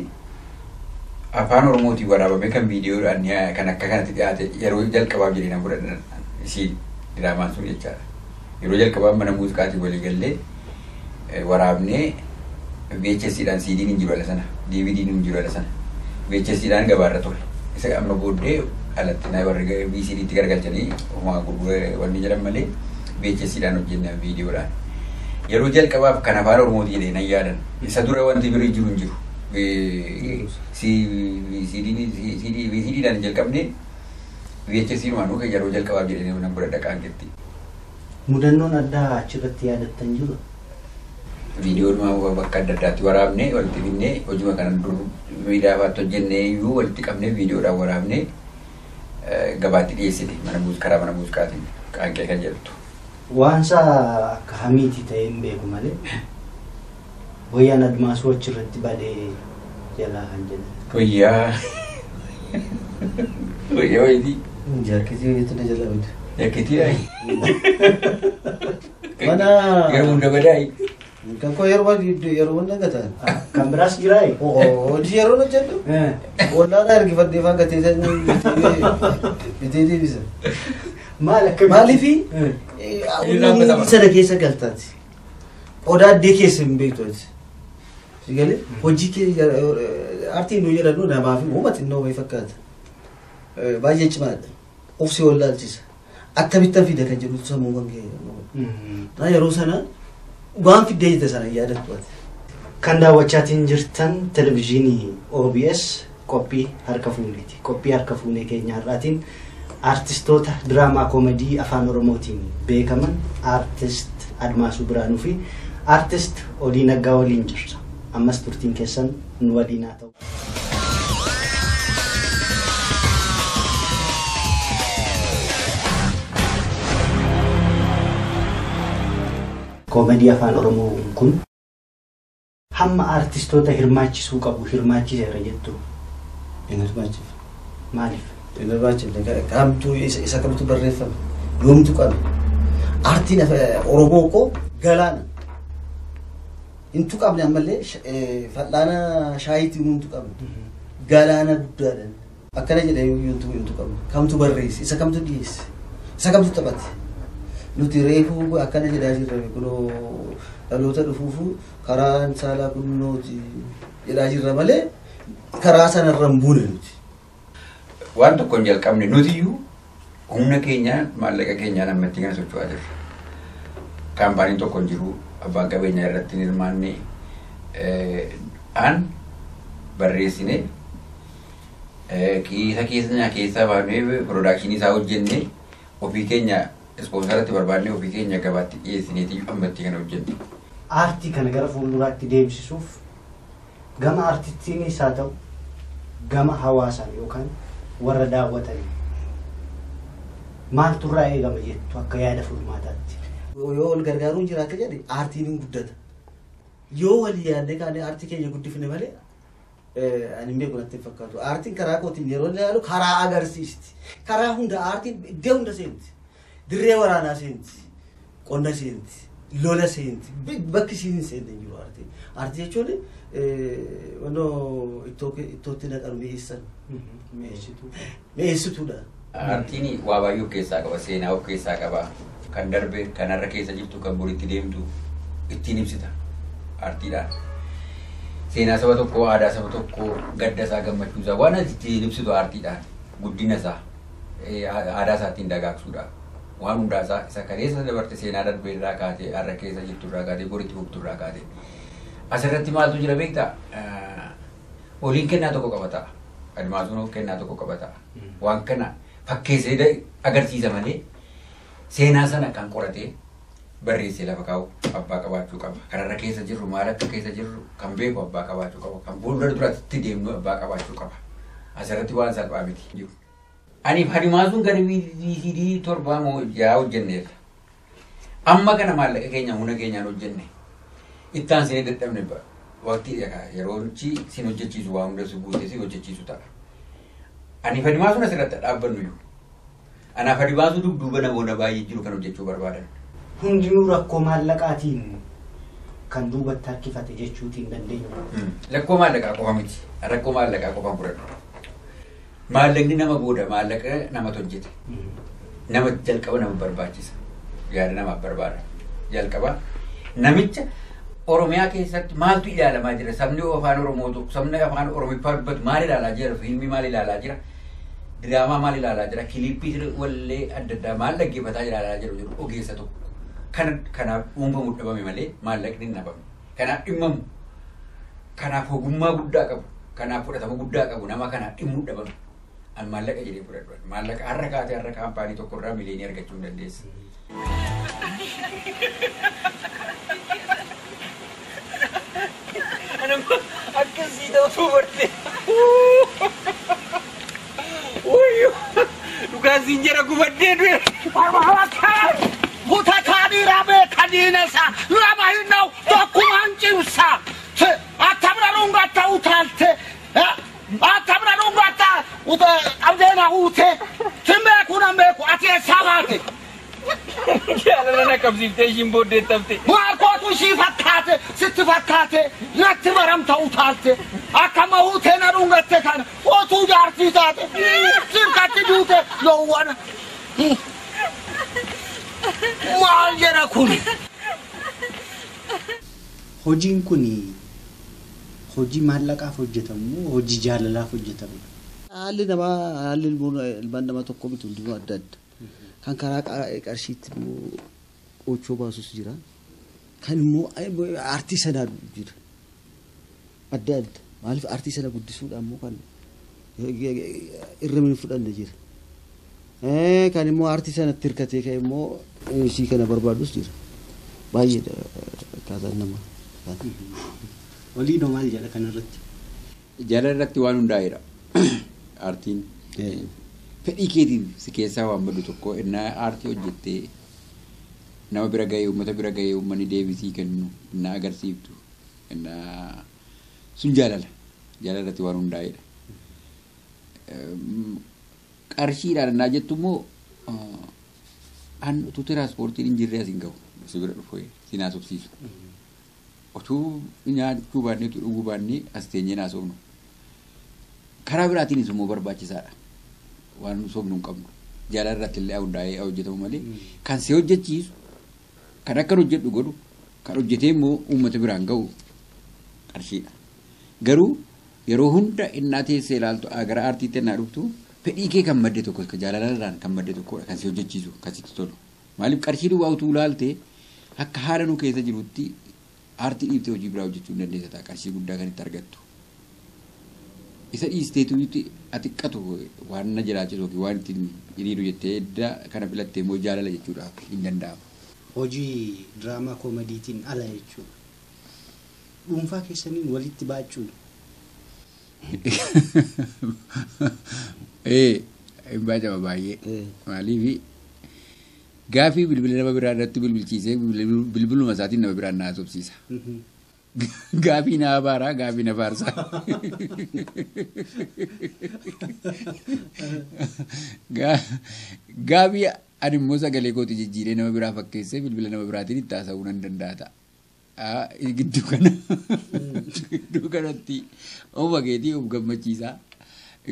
afaan Oromootiin waraabame kan viidiyoodhaan kan akka kanatti dhiyaate yeroo jalqabaaf jedhee nan fudhadhan isiin diraamaan sun jechaadha. Yeroo jalqabaaf mana muuziqaatiin walii gallee waraabnee VHS-dhaan CD'n hin jiru ala sana DVD'n hin jiru ala sana VHS-dhaan gabaarra ture. Isa amma booddee alatti na warri VCD'tti gargalchanii homaa gurguree wanni jedhan malee VHS-dhaan hojjenna viidiyoodhaan. Yeroo jalqabaaf kan afaan Oromootii jedhee nan yaadan. Isa dura wanti birii jiru hin jiru. VCD'dhaan jalqabnee VHS-dhaan nuuf yeroo jalqabaaf jedhee nan fudhadha qaanqeetti. Mudannoon addaa achirratti yaadattan jiru? Viidiyoodhuma bakka adda addaatti waraabnee walitti finnee hojii kana dur miidiyaafaatti hojjennee iyyuu walitti qabnee viidiyoodhaan waraabnee gabaatti dhiyeessite karaa mana muuziqaatiin qaanqee kan jedhamtu. Waansa akka hamiiti ta'ee hin beeku malee wayyaan admaasuu achirratti badee jalaa kan jedhan. Wayyaa wayitii. Jaaketii wayiitu na jala bida. Jaaketii daayi. Mana. Yeroo hunda badaayi. Kan koo yeroo hunda gataan. Kan biraas jiraayi. Hojii yeroo na jedhu. Wallaadhaa ergifadhee faan gatee bitee deebisa. Maal akka maaliifi inni sana keessa galtaati. Odaa addee keessa hin beektu ati. Sigalee hojii aartiin nu jedhanu namaa fi uummati inni ho'ee fakkaata. Baay'ee cimaadha. Of si wallaalchisa. Akkamittan fida kan jedhu sammuu kan ga'e. Yeroo sana waan fiddee jette sana yaadattu ati. Kan daawwachaatiin jirtan televizyiinii OBS qophii harka fuuneeti. Qophii harka fuunee keenya har'aatiin artistoota diraamaa koomedii afaan Oromootiin beekaman artist Admaasuu Biraanuu fi artist Olii Naggaa waliin jirra. Ammas turtiin keessan nu waliin haa ta'u. Koomedii afaan Oromoo kun hamma artistoota hirmaachisuu qabu hirmaachiseera jettu. Hirmaachif. Maaliif? Hirmaachif kamtu isa kamtu barreeffame yoomtu qabe artiin Oromoo ko galaana intu qabne ammallee fal'aana shaayitii intu qabne galaana guddaadhaan akkana jedhee yoomtu intu qabne kamtu barreesse isa kamtu dhiyeesse isa kamtu taphate nuti reefuu akkana jedhaa jirre kunoo dhaloota dhufuufu karaan saalaa kunnooti jedhaa jirra malee karaa sanarra hin buune nuti. Waan tokko hin jalqabne nutiyyuu humna keenyaan maallaqa keenyaan ammatti kana socho'aa jirra. Kaampaaniin tokko hin jiru abbaan qabeenyaa irratti hin hirmaanne aan barreessine kiisa keessaa baanee piroodakshinii isaa hojjenne ofii keenya ispoonsaratti barbaadnee ofii keenya gabaatti dhiyeessineeti ammatti kana hojjenne. Aartii kana gara fuulduraatti deemsisuuf gama aartistiinis haa ta'u gama hawaasaan yookaan warra daawwatanii maaltu irraa eegama jettu akka yaada furmaataatti. Yoo wal gargaaruun jiraate jedhe aartiin hin guddata. Yoo walii yaadne kaane aartii keenya guddifne malee ani beeku natti fakkaatu. Aartiin karaa kootiin yeroo ilaalu karaa agarsiisti. Karaa hunda aartiin iddoo hunda seenti. Dirree waraanaa seenti. Qonna seenti. Lola seenti. Bakki siin seenti jiru aartiin. Aartii jechuun wannoo ittootti naqan mi'eessan. Mi'eessituudha. Aartiin waa baay'ee of keessaa qaba. Seenaa of keessaa qaba. Kan darbe kanarra keessa jirtu kan boritti deemtu ittiin ibsita aartiidhaan. Seenaa saba tokkoo, aadaa saba tokkoo, gadda isaa, gammachuu isaa waan ittiin ibsitu aartiidhaan guddina isaa, aadaa isaa ittiin dagaagsuudha. Waan hundaa isaa isa kaleessa dabarte seenaa darbee irraa kaatee, har'a keessa jirtu irraa kaatee, boritti fuftu irraa kaatee. Asirratti maaltu jira beektaa? Waliin kennaa tokko qabata. Admaasuun kennaa tokko qabata. Waan kana fakkeessee agarsiisa malee seenaa sana kan qoratee barreessee lafa kaa'u abbaa qabaachuu qaba. Kanarra keessa jirru maal akka keessa jirru kan beeku abbaa qabaachuu qaba. Kan fuuldura duratti deemnu abbaa qabaachuu qaba. Asirratti waan salphaa miti. Ani Admaasuun gara VCD 7 moo 6 hojjenneerra. Amma kana maallaqa keenya humna keenyaan hojjenne. Ittaan sinee dadhabne waqtii yeroo sin hojjechiisu waa hunda si guutee si hojjechiisu ta'a. Ani Admaasuun asirratti dhaabbannu anaaf Admaasuu dudduuba namoota baay'ee jiru kan hojjechuu barbaadan. Hundinuu rakkoo maallaqaatiin kan duubatti harkifate jechuutiin dandeenyu. Rakkoo maallaqaa qofa miti. Rakkoo maallaqaa qofaan fudhadhu. Maallaqni nama booda maallaqa namatu hojjete. Nama jalqaba nama barbaachisa. Yaada namaaf barbaada. Jalqaba namicha Oromiyaa keessatti maaltu ilaalamaa jira? Sabni afaan Oromoo tokko sabni afaan Oromiffaa dubbatu maal ilaalaa jira? Fiilmii maal ilaalaa jira? Diraamaa maal ilaalaa jira? Kiliippii wallee adda addaa maal dhaggeeffataa ilaalaa jiru ogeessa tokko. Kanaaf uumamu dhabame malee maallaqni hin dhabamne. Kanaaf dhimmamu. Kanaaf ogummaa guddaa qabu. Kanaaf fudhatama guddaa qabu. Nama kanaaf dhimmuu dhabame. An maallaqa jedhee fudhadhu. Maallaqa har'a kaatee har'a kaampaanii tokkorraa miliyoonii argachuu hin dandeessa. Akkasii ta'uu barte. Dhugaasiin jara gubaddee du'e. Butataanii rabee kaniinasa lama hinnaw tokkumaan cimsa. Atabiraruun gatta utaalte. Atabiraruun gatta qabdeena uute. Timbeekunan beeku ati eessaa baate. Jaalala na qabsiiftee ishiin booddee tabte. Waaqootu ishii fakkaate sitti fakkaate natti baramta utaalte. Akkama uutee na dhungatte kana otuu jaartii taate sirkatti duute loowwana. Maal jedha kun? Hojiin kun hojii maallaqaaf hojjetamu hojii jaalalaaf hojjetamu. Haalli ilmaan namaa tokko miti hundinuu adda adda. Kan karaa qarshiitti immoo qochoo baasus jira. Kan immoo aartii sanaa jira. Adda adda. Maaliif aartii sana guddisuudhaan immoo kan irra min fudhanne jira. Kan immoo aartii sanatti hirkatee ka'e immoo ishii kana barbaadus jira. Baay'eedha akkaataan namaa. Waliinoo maal jedha kanarratti? Jaalala irratti waan hundaa'eedha. Aartiin fedhii keetiin si keessaa waan baddu tokko innaa aartii hojjettee nama bira ga'ee uummata bira ga'ee uummanni deebisii kennu na agarsiiftu na sun jaalalatti waan hundaa'edha. Qarshiidhaan naa jettu immoo an utuu tiraanspoortiin hin jirre asiin gahu si bira dhufu siin haasofsiisu. Otuu nyaachuu baannee utuu dhuguu baannee as teenyee haasofnu. Karaa biraatiinis immoo barbaachisaadha. Waan soofnu hin qabnu. Jaalala irratti illee hundaa'ee hojjetamu malee kan si hojjechiisu kan akka hojjedhu godhu kan hojjetee immoo uummata biraan gahu qarshiidha. Garuu yeroo hunda innaa teessee ilaaltu gara aartiitti innaa dhuftu fedhii kee kan madde tokko jaalalarraan kan madde tokkodha kan si hojjechiisu kan sitti tolu. Maaliif qarshii duwwaa utuu ilaalte akka haala nu keessa jirutti aartii dhiibtee hojii biraa hojjechuu hin dandeessa ta'a qarshii guddaa kan itti argattu. Isa dhiisteetuutti atiqqatu waan na jiraachisu yookiin waan ittiin hiriiru jettee edda kana filattee immoo jaalala jechuudhaaf hin danda'amu. Hojii diraamaa koomediitiin ala jechuudha. Dhuunfaa keessaniin walitti baachuudha. Hin baacama baay'ee. Maaliif gaafii bilbila nama biraa irratti bilbilchiisee bilbiluma isaatiin nama biraan na haasofsiisa. Gaafii na abaaraa gaafii na faarsaa. Gaafii ani immoo sagalee kooti jijjiiree nama biraa fakkeessee bilbila nama biraatiin itti haasa'uu nan danda'a ta'a. Gidduu kanatti ofuma keetii of gammachiisaa.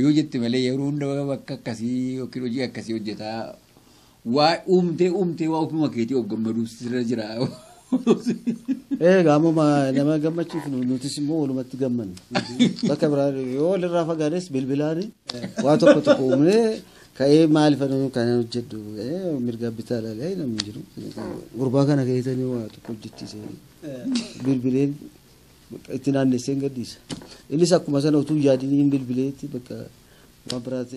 Yoo jette malee yeroo hunda bakka akkasii yookiin hojii akkasii hojjetaa waa uumtee waa ofuma keetii of gammaduuf sirra jira. Gaamuma nama gammachiif nutis immoo walumatti gammanna. Bakka biraa yoo walirraa fagaanes bilbilaan waa tokko uumnee ka'ee maaliif kana hojjedhu mirga bitaa laalee namni jiru. Gurbaa kana keessanii waa tokko hojjechiisee bilbileen itti naannessee hin gaddiisa. Innis akkuma sana utuu yaadiniin bilbileetti bakka waan biraati.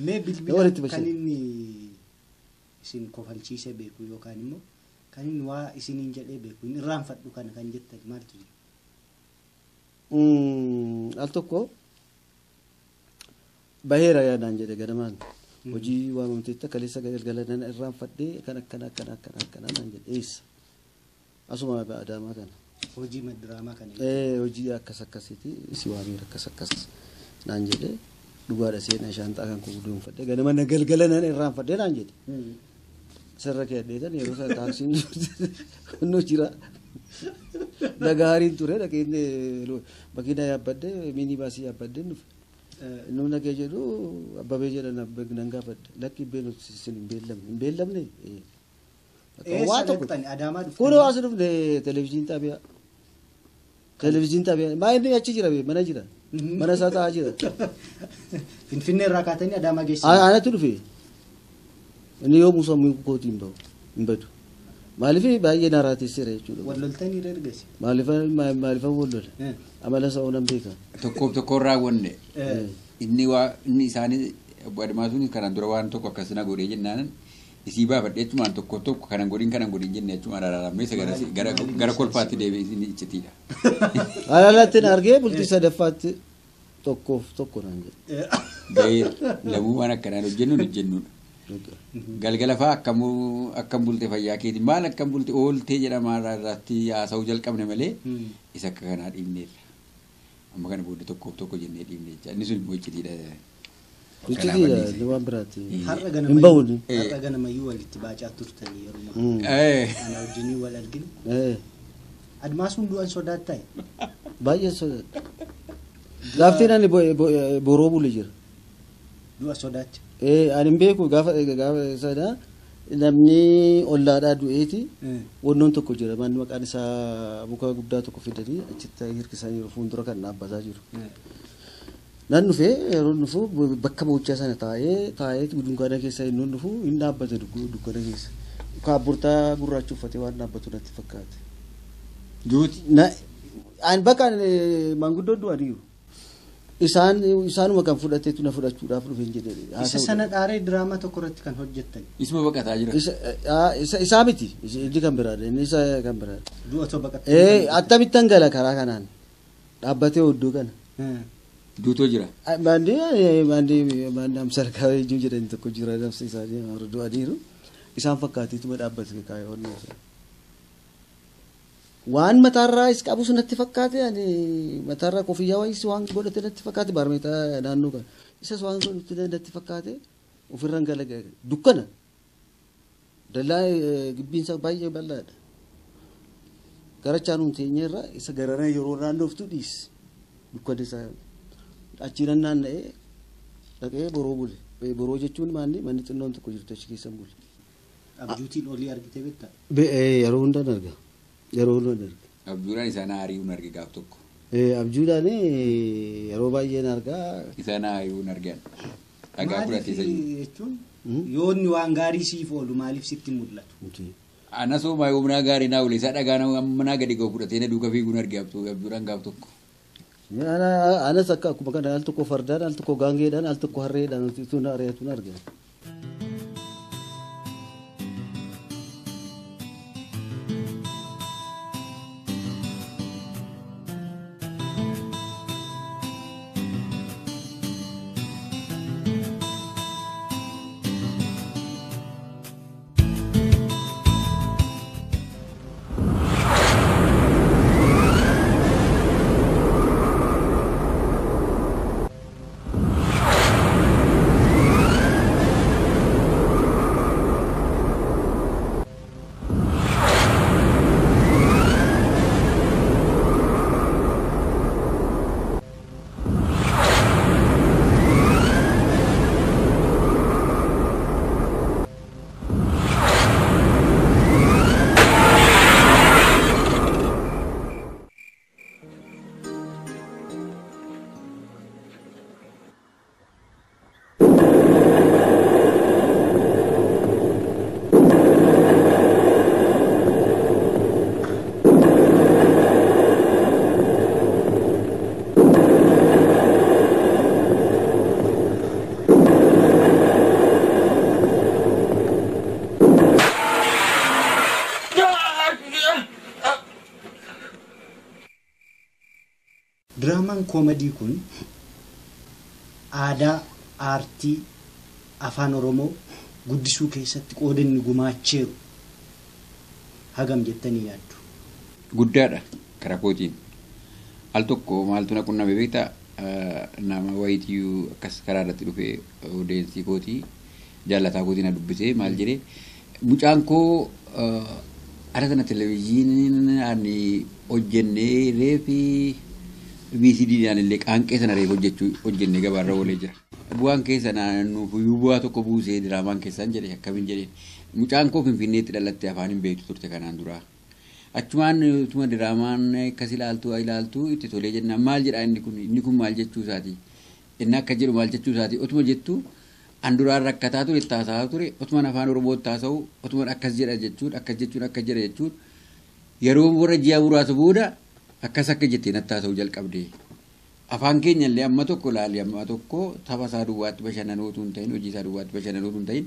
Mee bilbila kan inni isin kofalchiisee beeku yookaan immoo kan inni waa isiniin jedhee beeku inni irraanfadhu kana kan jettan maaltu jira? Al tokko baheera yaadaan jedhe ganamaan hojii waamamteetta kaleessa galgalan irraanfadhee kan akkana naan jedhe eessa asuma Adaamaa kana. Hojii diraamaa kana. Hojii akkasiiti si waamee akkas naan jedhe dhugaadha seenaa shaanxaa kan kuduunfadhee ganama galgalan irraanfadhee naan jedhe. Sarara keedheetan yeroo sana taaksiin kunoo jira. Nagaariin ture dhaqeenne makiina yaabbadde minibaasii yaabbadde dhufe. Namni kee jedhu abbabee jedhan nan gaafadde lakki isin hin beellamne. Waa tokko kunoo as dhufne televezyiin xaabiyaa maa inni achi jira mana jira mana isaa taa'aa jira. Finfinnee irraa kaatanii Adaamaa geessu. Anatu dhufe. Inni yoo musammuu kootii hin badu. Maaliif baay'ee naraa teesseera jechuudha. Walloltanii ergasi. Maaliif wallola. Amala isaa oolan beeka. Tokkoon raawwanne inni isaanii Adamaasuun kanaan dura waan tokko akkasina godhee jennaan isii baafadhee jechumaan tokko kanan godhin jennee jechumaan araaramee gara kolfaatti deebi'ee inni iccitiidha. Alaalatti argee bultii sadaffaatti tokko naan jedhe. Gahee lamuu waan akkanaan hojjennuudha. Galgala fa'aa akkam bulte fayyaa keeti maal akkam bulte ooltee jedhama irratti haasa'uu jalqabne malee isa akka kanaa dhiibneerra. Amma kana booda tokko jennee dhiibne jecha inni sun immoo iccitiidha. Iccitiidha waan biraati. Har'a ganamayyuu walitti baacaa turtanii yeroo ana wajjinii wal arginu. Admaasuun du'an sodaattaa? Baay'ee sodaata. Gaaftiin ani boroo bule jira. Du'a sodaatti? Ani hin beeku gaafa sana namni ollaadhaa du'eeti wannoon tokko jira manni maqaan isaa muka guddaa tokko fidanii achitti hirkisanii fuuldura kan dhaabbataa jiru. Nan dhufee yeroo dhufu bakka boochaa sana taa'ee dunkaana keessa inni dhufu hin dhaabbate dukkana keessa. Kaabburtaa gurraacha uffatee waan dhaabbatu natti fakkaate. Duuti? Ani bakka maanguddoo du'aniiru. Isaanuma kan fudhateetu na fudhachuudhaaf dhufe hin jedhe. Isa sana dhaaree diraamaa tokko irratti kan hojjettan. Isuma baqataa jira. Isaa miti inni kan biraadha inni isa kan biraadha. Du'a otoo baqattee. Akkamittan gala karaa kanaan dhaabbatee oddoo kana. Duutoo jira. Maandii amsarkaa ijuu jedhani tokko jira namsi isaanii du'aniiru. isaan fakkaatiituma dhaabbate kaayoon isaa. Waan mataarraa is qabu natti fakkaate ani mataarraa kofiyyaa wayis waan godhate natti fakkaate baarmeetaa naannoo kan isas waan godhate natti fakkaate ofirraan galagaa dukkana dallaa gibbiinsa baay'ee bal'aadha. Garachaan humteenyeerra isa garana yeroo naannooftu dhiis dukkan isaa achiin naanna'ee dhaqee boroo bule. Boroo jechuun manni xinnoon tokko jirtu achi keessa bule. Abjuutiin olii argitee beektaa? Yeroo hundaan arga. Yeroo hundaan arga. Abjuudhaan isaan hariiwwan arge gaaf tokko. Abjuudhaan yeroo baay'een argaa. Isaan hariiwwan argan. Dhagaa fudhatee isa jiru. Jechuun yoonni waan gaarii siif oolu maaliif sitti mul'atu? Anasoo maa humnaa gaarii naa ule isaa dhagaa manaa gadi ga'u fudhatee na duuka fiiguun arge abjuudhaan gaaf tokko. Anas akka akkuma kana al tokko fardaan al tokko gaangeedhaan al tokko harreedhaan tun ari'atuun argina. Diraamaan koomadii kun aadaa aartii afaan Oromoo guddisuu keessatti qooda inni gumaacheeru hagam jettanii yaaddu? Guddaadha karaa kootiin. Al tokko maaltu na qunname beektaa nama wayitiyyuu akkas karaa irratti dhufee odeessii kootii jaallataa kootii na dubbisee maal jedhee mucaan koo ara kana televezyiiniin hojjennee reefii BCDdhaan illee qaanqee sana reef hojjennee gabaarra oolee jira. Bu'aan keessa naannoo bu'aa tokko buusee diraamaan keessaan jedhe akkamiin jedheen mucaan koo Finfinneetti dhalattee afaan hin beektu turte kanaan duraa. Achumaan utuma diraamaan akkas ilaaltu itti tolee jennaan maal jedhaa inni kun maal jechuu isaati. Inni akka jedhu maal jechuu isaati otuma jettu an duraan rakkataa ture taasisaa ture otumaan afaan Oromoo taasisuu otumaan akkas jedha jechuun akkas jedha jechuun yeroo warra ji'a muraasa booda akkas akka jettee nattaasa'uu jalqabdee afaan keenya illee amma tokko laalee amma tokko tapha isaa duwwaatti bashannanootu hin ta'in hojii isaa duwwaatti bashannanootu hin ta'in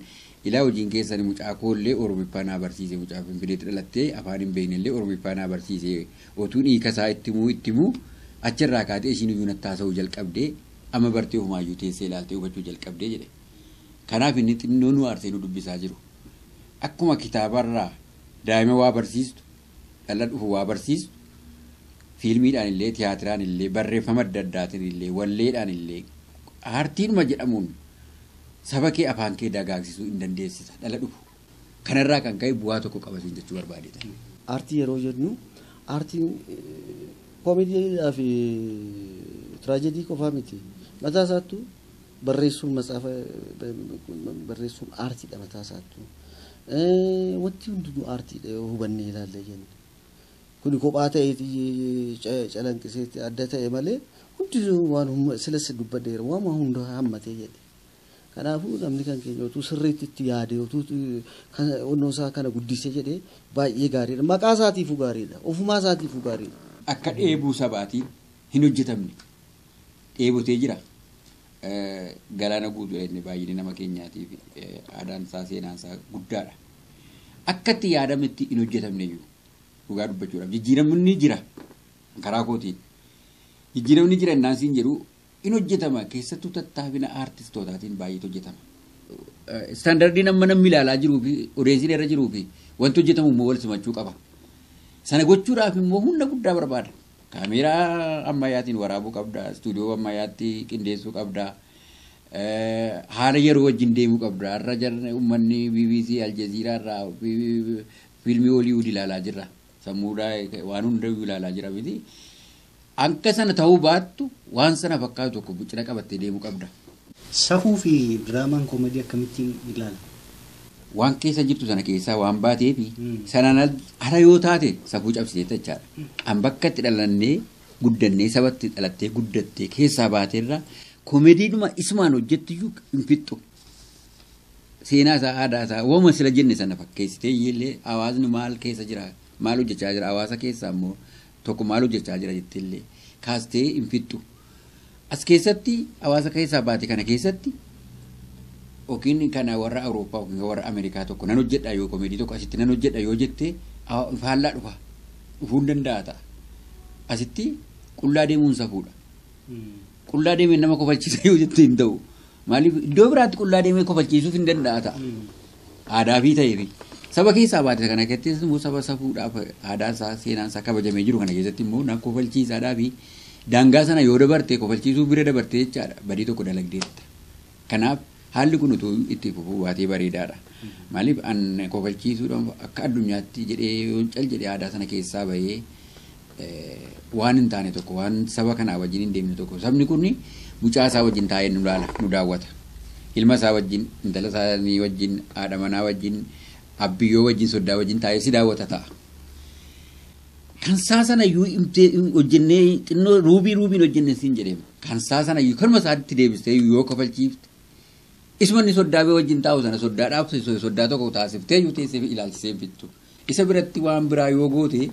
ilaa hojiin keessan mucaa koollee Oromiffaa naa barsiise mucaa Finfinneetti dhalattee afaan hin beekne illee Oromiffaa naa barsiise otuun hiika isaa ittimuu achirraa kaatee ishiin iyyuu nattaasa'uu jalqabdee amma bartee humaayyuu teessee ilaaltee hubachuu jalqabdee jedhe. Kanaaf inni xinnoo nu aarsee nu dubbisaa jiru. Akkuma kitaabarraa daa'ima waa barsiistu dhala dhufu waa barsiistu fiilmiidhaan illee tiyaatiraan illee barreeffama adda addaatiin illee walleedhaan illee aartiinuma jedhamuun saba kee afaan kee dagaagsisuu hin dandeessisa dhala dhufu. Kanarraa kan ka'e bu'aa tokko qabasiin jechuu barbaadeeta. Aartii yeroo jennu aartiin koomeediidhaa fi tiraajedii qofaa miti. Mataa isaattuu barreessuun matsaafa barreessuun aartiidha mataa isaattuu. Wanti hundinuu aartiidha yoo hubannee ilaalle jenna. Kuni kophaa ta'ee calanqiseetti adda ta'e malee hundinuu waan silas dubbadeera waan hunda hammatee jedhe. Kanaafuu namni kan keenya utuu sirriitti itti yaade utuu onnoo isaa kana guddisee jedhee baay'ee gaariidha. Maqaa isaatiifuu gaariidha. Ofumaa isaatiifuu gaariidha. Akka dheebuu sabaatiin hin hojjetamne dheebotee jira. Galaana guutuu inni baay'inni nama keenyaatiif aadaan isaa seenaan isaa guddaadha. Akka itti yaadametti hin hojjetamne iyyuu dhugaa dubbachuudhaaf jijjiiramni jira karaa kootiin. Jijjiiramni jira innaan siin jedhu hin hojjetama keessattuu tattaafina aartistootaatiin baay'eetu hojjetama. istaandardii namni ilaalaa jiruu fi odeessiin irra jiruu fi wanti hojjetamu immoo wal simachuu qaba. Sana gochuudhaaf immoo humna guddaa barbaada. Kaameeraa ammayyaatiin waraabuu qabda, istuudiyoo ammayyaatti qindeessuu qabda, haala yeroo wajjin deemuu qabda. Har'a jarri uummanni BBC, Aljazeeraa irraa fiilmii Holiiwud ilaalaa jirra. Sammuudhaa waan hundayyuu ilaalaa jira miti. Akka sana ta'uu baattu waan sana fakkaatu tokko bucina qabattee deemuu qabda. Safuu fi diraamaan koomedii akkamittiin ilaala? Waan keessa jirtu sana keessaa waan baatee fi sanaan ala yoo taate safuu cabsiteetta jechaadha. An bakka itti dhalannee guddannee sabatti dhalattee guddattee keessaa baateerra koomediidhuma isumaan hojjettiyyuu hin fixxu. Seenaa isaa aadaa isaa waama sila jenne sana fakkeessitee illee hawaasni maal keessa jira maal hojjechaa jira hawaasa keessaa immoo tokko maal hojjechaa jira jettillee kaastee hin fixxu. As keessatti hawaasa keessaa baate kana keessatti yookiin kana warra Awurooppaa yookiin warra Ameerikaa tokko nan hojjedha yoo koomedii tokko asitti nan hojjedha yoo jettee faallaa dhufuu hin danda'a ta'a. Asitti qullaa deemuun safuudha. Qullaa deemee nama kofalchiisa yoo jettee hin ta'u. Maaliif iddoo biraatti qullaa deemee kofalchiisuuf hin danda'a ta'a. Aadaa fi ta'eefi. Saba keessaa baate kana keessatti immoo saba safuudhaaf aadaa isaa seenaan isaa kabajamee jiru kana keessatti immoo na kofalchiisaadhaa fi daangaa sana yoo dabarte kofalchiisuu bira dabarte jechaadha badii tokko dalagdeetta. Kanaaf haalli kun utuu itti fufuu baatee bareedaadha. Maaliif an kofalchiisuudhaan akka addunyaatti jedhee yoon cal jedhee aadaa sana keessaa bahee waan hin taane tokko waan saba kanaa wajjin hin deemne tokko sabni kun mucaa isaa wajjin taa'ee nu laala nu daawwata. Ilma isaa wajjin intala isaanii wajjin haadha manaa wajjin abbiyyoo wajjin soddaa wajjin taa'ee si daawwata ta'a. Kan saa sana iyyuu hojjennee xinnoo ruubiin hojjenne siin jedheema. Kan saa sana iyyuu kanuma isaatti deebistee yoo kofalchiifte ismanni soddaa bee wajjin taa'u sana soddaadhaaf soddaa tokko taasiftee yoo teessee ilaalchisee bittu. Isa biratti waan biraa yoo goote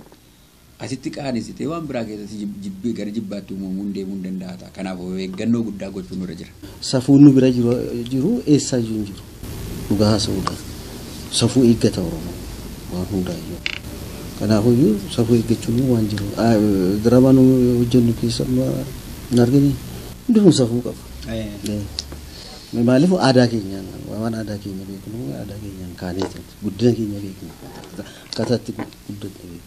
asitti qaanesitee waan biraa keessatti gara jibbaatti uumamuun deemuu hin danda'a. Kanaaf eeggannoo guddaa gochuun irra jira. Safuun nu bira jiru eessaa iyyuu hin jiru. Dhugaa haasa'uudha. Safuu eeggata Oromoo waan hundaayyuu. Kanaafuu safuu eeggachuun waan jiru. Diraamaan hojjennu keessa hin argine hundinuu safuu qaba. Maaliif aadaa keenyaan waan aadaa keenya beeknu aadaa keenyaan kaaneeti guddina keenya beeknu akkaataa itti guddanne beeknu.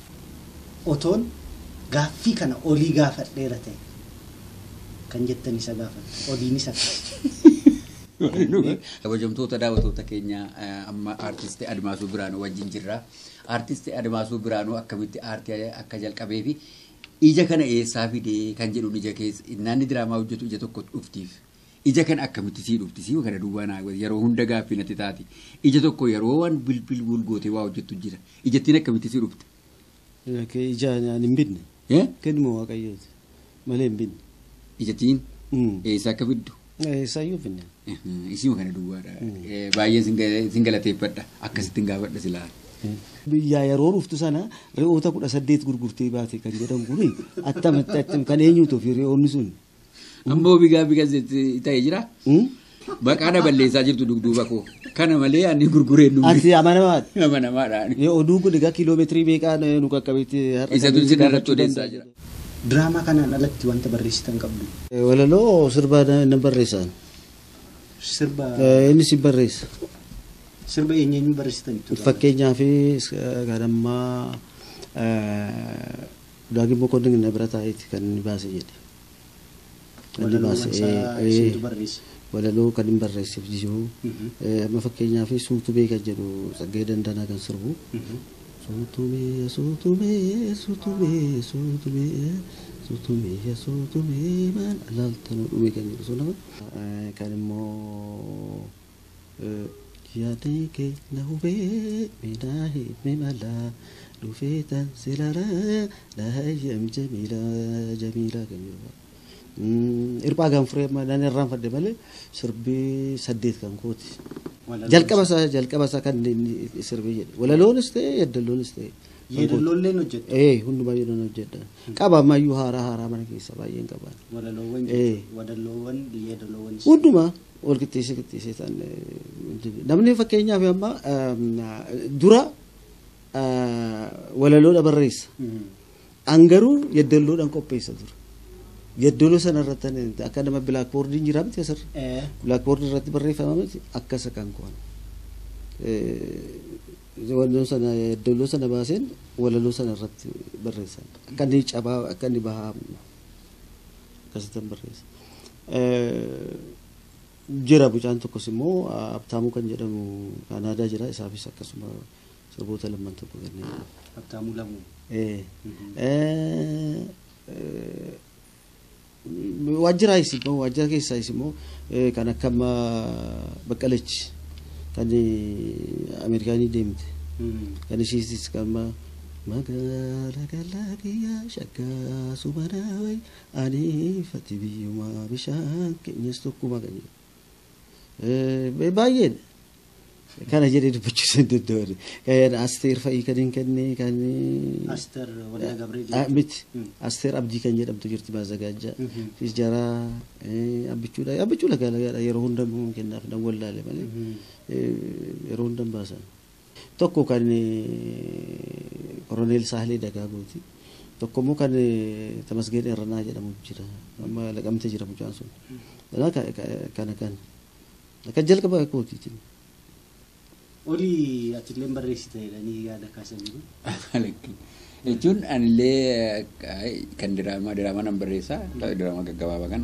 Otoon gaaffii kana olii gaafadheera ta'e kan jettan isa gaafadhe oliinis akka. Kabajamtoota daawwattoota keenya amma aartistii Admaasuu Biraanuu wajjin jirra. Aartistii Admaasuu Biraanuu akkamitti aartii akka jalqabee fi ija kana eessaa fidee kan jedhu ija keessa naanni diraamaa hojjetu ija tokko dhuftiif. Ija kan akkamitti sii dhufti sii kana duwwaa naa yeroo hunda gaaffii natti taati. Ija tokko yeroo waan bilbil gootee waa hojjettu jira. Ijattiin akkamitti sii dhufti? Ija hin binne. Kennuma waaqayyooti malee hin binne. Ijattiin eessaa akka fiddu? Eessaa iyyuu finne. Isii kana duwwaadha. Baay'ee sin galateeffadha akkasittiin gaafadha silaa. Biyyaa yeroo dhuftu sana re'oota 18 gurgurtee baate kan jedhan kuni attamitti kan eenyuutu fi re'oonni sun. Ammoo bigaa ta'ee jira. Maqaa daballeessaa jirtu dugduuba koo. Kana malee ani gurguree nu. Ati amanamaadha. Amanamaadha. Oduu kun egaa kiiloomeetirii meeqaa nu qaqqabeetti har'a. Isa tun sin irratti odeessaa jira. Diraamaa kanaan alatti wanta barreessitan qabdu. Walaloo sirba nan barreessan. Sirba. Inni si barreessa. Sirba eenyuun barreessitan? Fakkeenyaaf kadhammaa daagii boqonnaa na bira taa'eeti kan inni baase jedhe. Walaloo kan hin barreesseef jiru. Amma fakkeenyaaf suutu beeka jedhu Tsaggee Dandanaa kan sirbu. Suutumee suutumee suutumee suutumee suutumee suutumee maan alaaltanuu dhumee kan jedhu sun kan immoo yaadni keenya hubee miidhaa himee malaa dhufee tan silaraa laayyam jamiilaa kan jedhu. Irpaa gaanfuree nan irraan fadde malee sirbii 8 kan kooti. Jalqaba isaa kan sirbii jedhe. Walaloonis ta'e yeedaloonis ta'e. Yeedaloolleen hojjedha. Hundumaa yeedoon hojjedha. Qaba ammayyuu haaraa mana keessa baay'een qaban. Wadaloowwan yeedaloowwan. Hundumaa wal qixxeessee ta'an namni fakkeenyaaf amma dura walaloodha barreessa. Angaruu yeedaloodhaan qopheessa ture. Yeddoloo sana irratti akka nama bilaakboordiin jira miti asirra. Bilaakboordii irratti barreeffama miti akkasa kan ku'an. Wannoo sana yeddoloo sana baaseen walaloo sana irratti barreessan. Akka inni cabaa akka inni bahaa akkasitti barreessa. Jira bucaan tokkos immoo Abtaamuu kan jedhamu Kanaadaa jira isaafis akkasuma sirboota lamman tokko kanneen. Abtaamuu lamuu. Waajjira immoo waajjira keessaa immoo kan akka Baqqalachi kan Ameerikaanii deemte. Kan ishiis kan magaala galaagiyyaa shaggaa subanaa ani fati biyyumaa bishaan keenyas tokkuma kan jedhu. Baay'een kana jedhee dubbachiisan danda'u. Kan Asteer fa'ii kan hin kenne kan Asteer Waldaa Gabreel miti Asteer Abdii kan jedhamtu jirti Maazagaajaa. Fis jaraa abbichuudha gaalaadha yeroo hunda kennaaf nan wallaale malee yeroo hunda baasan. Tokko kan Koroneel Saahilee Dagaagooti. Tokko immoo kan Tamasgeen Irranaa jedhamu jira. Amma laqamtee jira mucaan sun. Kana akka jalqaba kootiitiin. Olii atillee barreessite jedhanii yaada kaasaniiru. Jechuun anillee kan diraamaa nan barreessaa diraamaa gaggabaabaa kan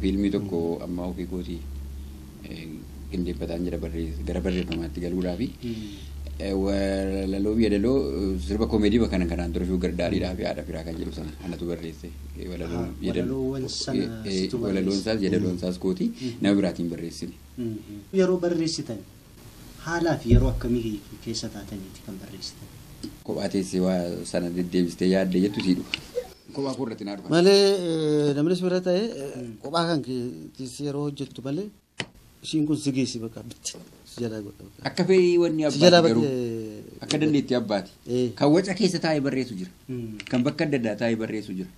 fiilmii tokko amma ofii kootii qindeeffataan jira gara barreeffamaatti galuudhaafi walaloo yeedaloo sirba koomeedii bakka kanaan dura gara daadhiidhaa fi haadha firaa kan jedhu sana anatu barreesse walaloowwan isaas yeedaloon isaas kootii nama biraatiin barreessine. Yeroo barreessitan haalaa fi yeroo akkamii keessa taataniiti kan barreessitan? Kophaa teessee waa sana deddeebistee yaadde jettu sii dhufa. Kophaa koorratti naa dhufa. Malee namnis bira ta'e kophaa kan teessee yeroo hojjettu malee ishiin kun si geessi bakka bitti. Akka fe'ii wanni abbaati garuu akka dandeetti abbaati. Kan waca keessa taa'ee barreessu jira. Kan bakka adda addaa taa'ee barreessu jira.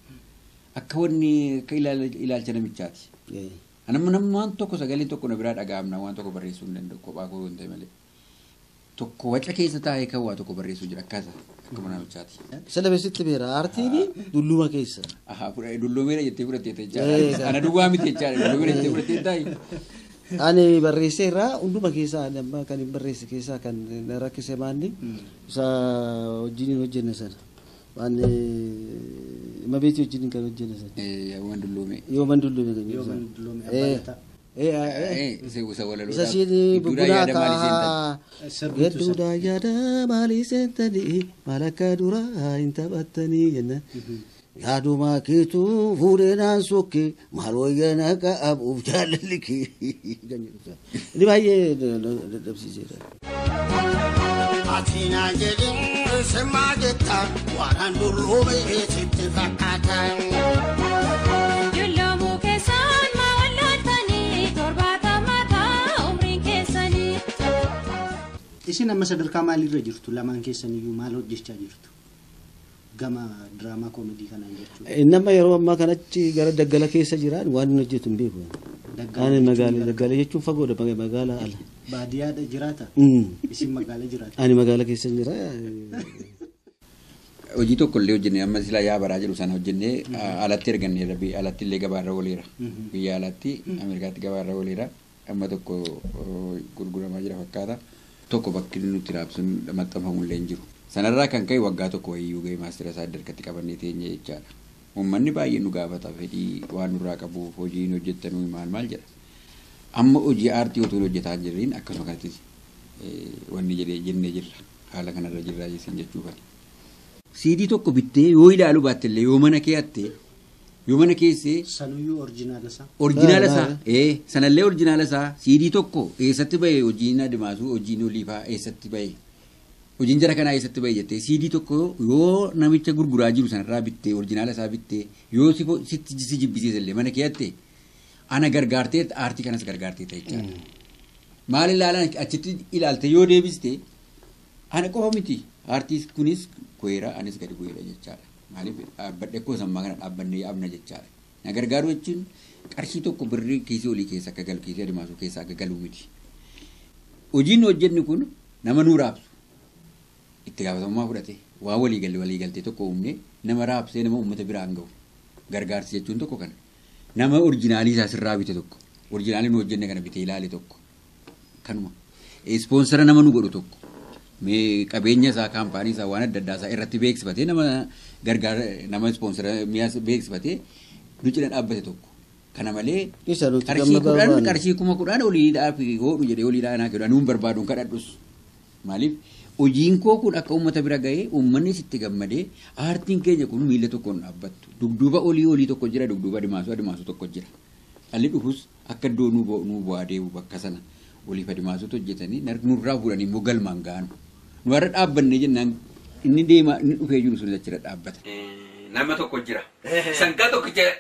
Akka wanni akka ilaalcha namichaati. Namni tokko sagaleen tokko na biraa dhaga'amna waan tokko barreessuu hin danda'u kophaa koo hin ta'e malee. Tokko waca keessa taa'ee kan waa tokko barreessuu jira akkasa akkuma namichaati. Salabeessitti beera aartiin dulluma keessa. Dulloomeera jettee fudhattee jechaadha. Ana duwwaa miti jechaadha. Dulloomeera jettee fudhattee taa'i. Ani barreessee irraa hunduma keessaa amma kan hin barreesse keessaa kan rakkise maanni isa wajjin hojjenne sana. Waan mabeetii wajjin kan hojjenne sana. Yooman dulloome. Yooman dulloome kan jedhu. Yooman dulloome abbalata. Isa siin bugunaa kaa gadduudhaa yaada maalii seentanii maal akka duraa hin taphattanii jenna. Yaaduma keetu fuudheenaan sokkee maal wayyana ka'amuuf jaalalli kee kan jedhu. Inni baay'ee dadhabsiiseera. Atina jedhin simmaa jetta waan dulloome sitti fakkaata. Dulloomuu keessaan maa wallaatanii torbaatama ta'a umriin keessanii. Isin amma sadarkaa maalirra jirtu lamaan keessaniyyuu maal hojjechaa jirtu? Gama diraamaa koomeedii kanaan jechuudha. Nama yeroo ammaa kanatti gara daggala keessa jiraan waan hin hojjetu hin beeku. Ani daggala jechuun fagoodha magaalaa ala. Baadiyyaadha jiraata? Isin magaalaa jiraata? Ani magaalaa keessa jira. Hojii tokko illee hojjennee amma silaa yaa baraa jedhu sana hojjennee alatti erganneerra alatti illee gabaarra ooleera. Biyya alatti Ameerikaatti gabaarra ooleera. Amma tokko gurguramaa jira fakkaata. Tokko bakki nuti raabsuun maxxanfamu illee hin jiru. Sanarraa kan ka'e waggaa tokko wayyuu ga'e maastira isaa dargatti qabannee teenye jechaadha. Uummanni baay'ee nu gaafata fedhii waan nurraa qabuuf hojii hin hojjettanuu maal jedha. Amma hojii aartii otoo hojjetaa jirriin akkasuma kanatti wanni jennee jirra. Haala kanarra jirraa jechuun jechuudha. Siidii tokko bittee yoo ilaalu baatte illee yoo mana kee hattee yoo mana keessee. Sanuyyuu orjinaala isaa. Orjinaala isaa sanallee orjinaala isaa siidii tokko eessatti bahee hojiin adimaasuu hojiin oliifaa eessatti bahee. Hojiin jara kanaa eessatti bahee jettee siidii tokko yoo namicha gurguraa jiru sanarraa bittee orjinaala isaa bittee yoo sitti jibbisiise illee mana kee hattee ana gargaartee aartii kanas gargaartee ta'e jechaadha. Maal ilaalan achitti ilaalte yoo deebiste ana qofa miti aartii kunis koyeera anis gadi bu'eera jechaadha. Maaliif dhaabbadhe akkoo sammaa kana dhaabbannee yaabna jechaadha. Na gargaaru jechuun qarshii tokko birrii kiisii olii keessa akka galu kiisii adimaasuu keessa akka galu miti. Hojiin hojjenni kun nama nuu raabsu. Itti gaafatamummaa fudhate waa waliigaltee tokko uumne nama raabsee nama uummata biraan gahu gargaarsi jechuun tokko kana. Nama originaalii isaa sirraa bite tokko. Originaalii nu hojjenne kana bitee ilaale tokko. Kanuma. Ispoonsara nama nu godhu tokko. Mee qabeenya isaa kaampaanii isaa waan adda addaa isaa irratti beeksifatee nama gargaara nama ispoonsara mi'a beeksifatee nu cina dhaabbate tokko. Kana malee qarshii 10,000 oliidhaaf hodhu jedhee oliidhaa naa kennu nuun barbaaduun kadhadhus. Maaliif hojiin koo kun akka uummata bira ga'ee uummanni sitti gammadee aartiin keenya kun miila tokkoon dhaabbattu. Dugduuba olii tokko jira dugduuba adimaasu tokko jira. Dhalli dhufus akka iddoo nu bu'aa deemu bakka sana oliif adimaasutu hojjetanii nurraa fuudhanii immoo galmaan ga'an. Nu har'a dhaabbannee jennaan inni deemaa inni dhufee jiru sun achirra dhaabbata. Nama tokko jira. Sangaa tokko jira.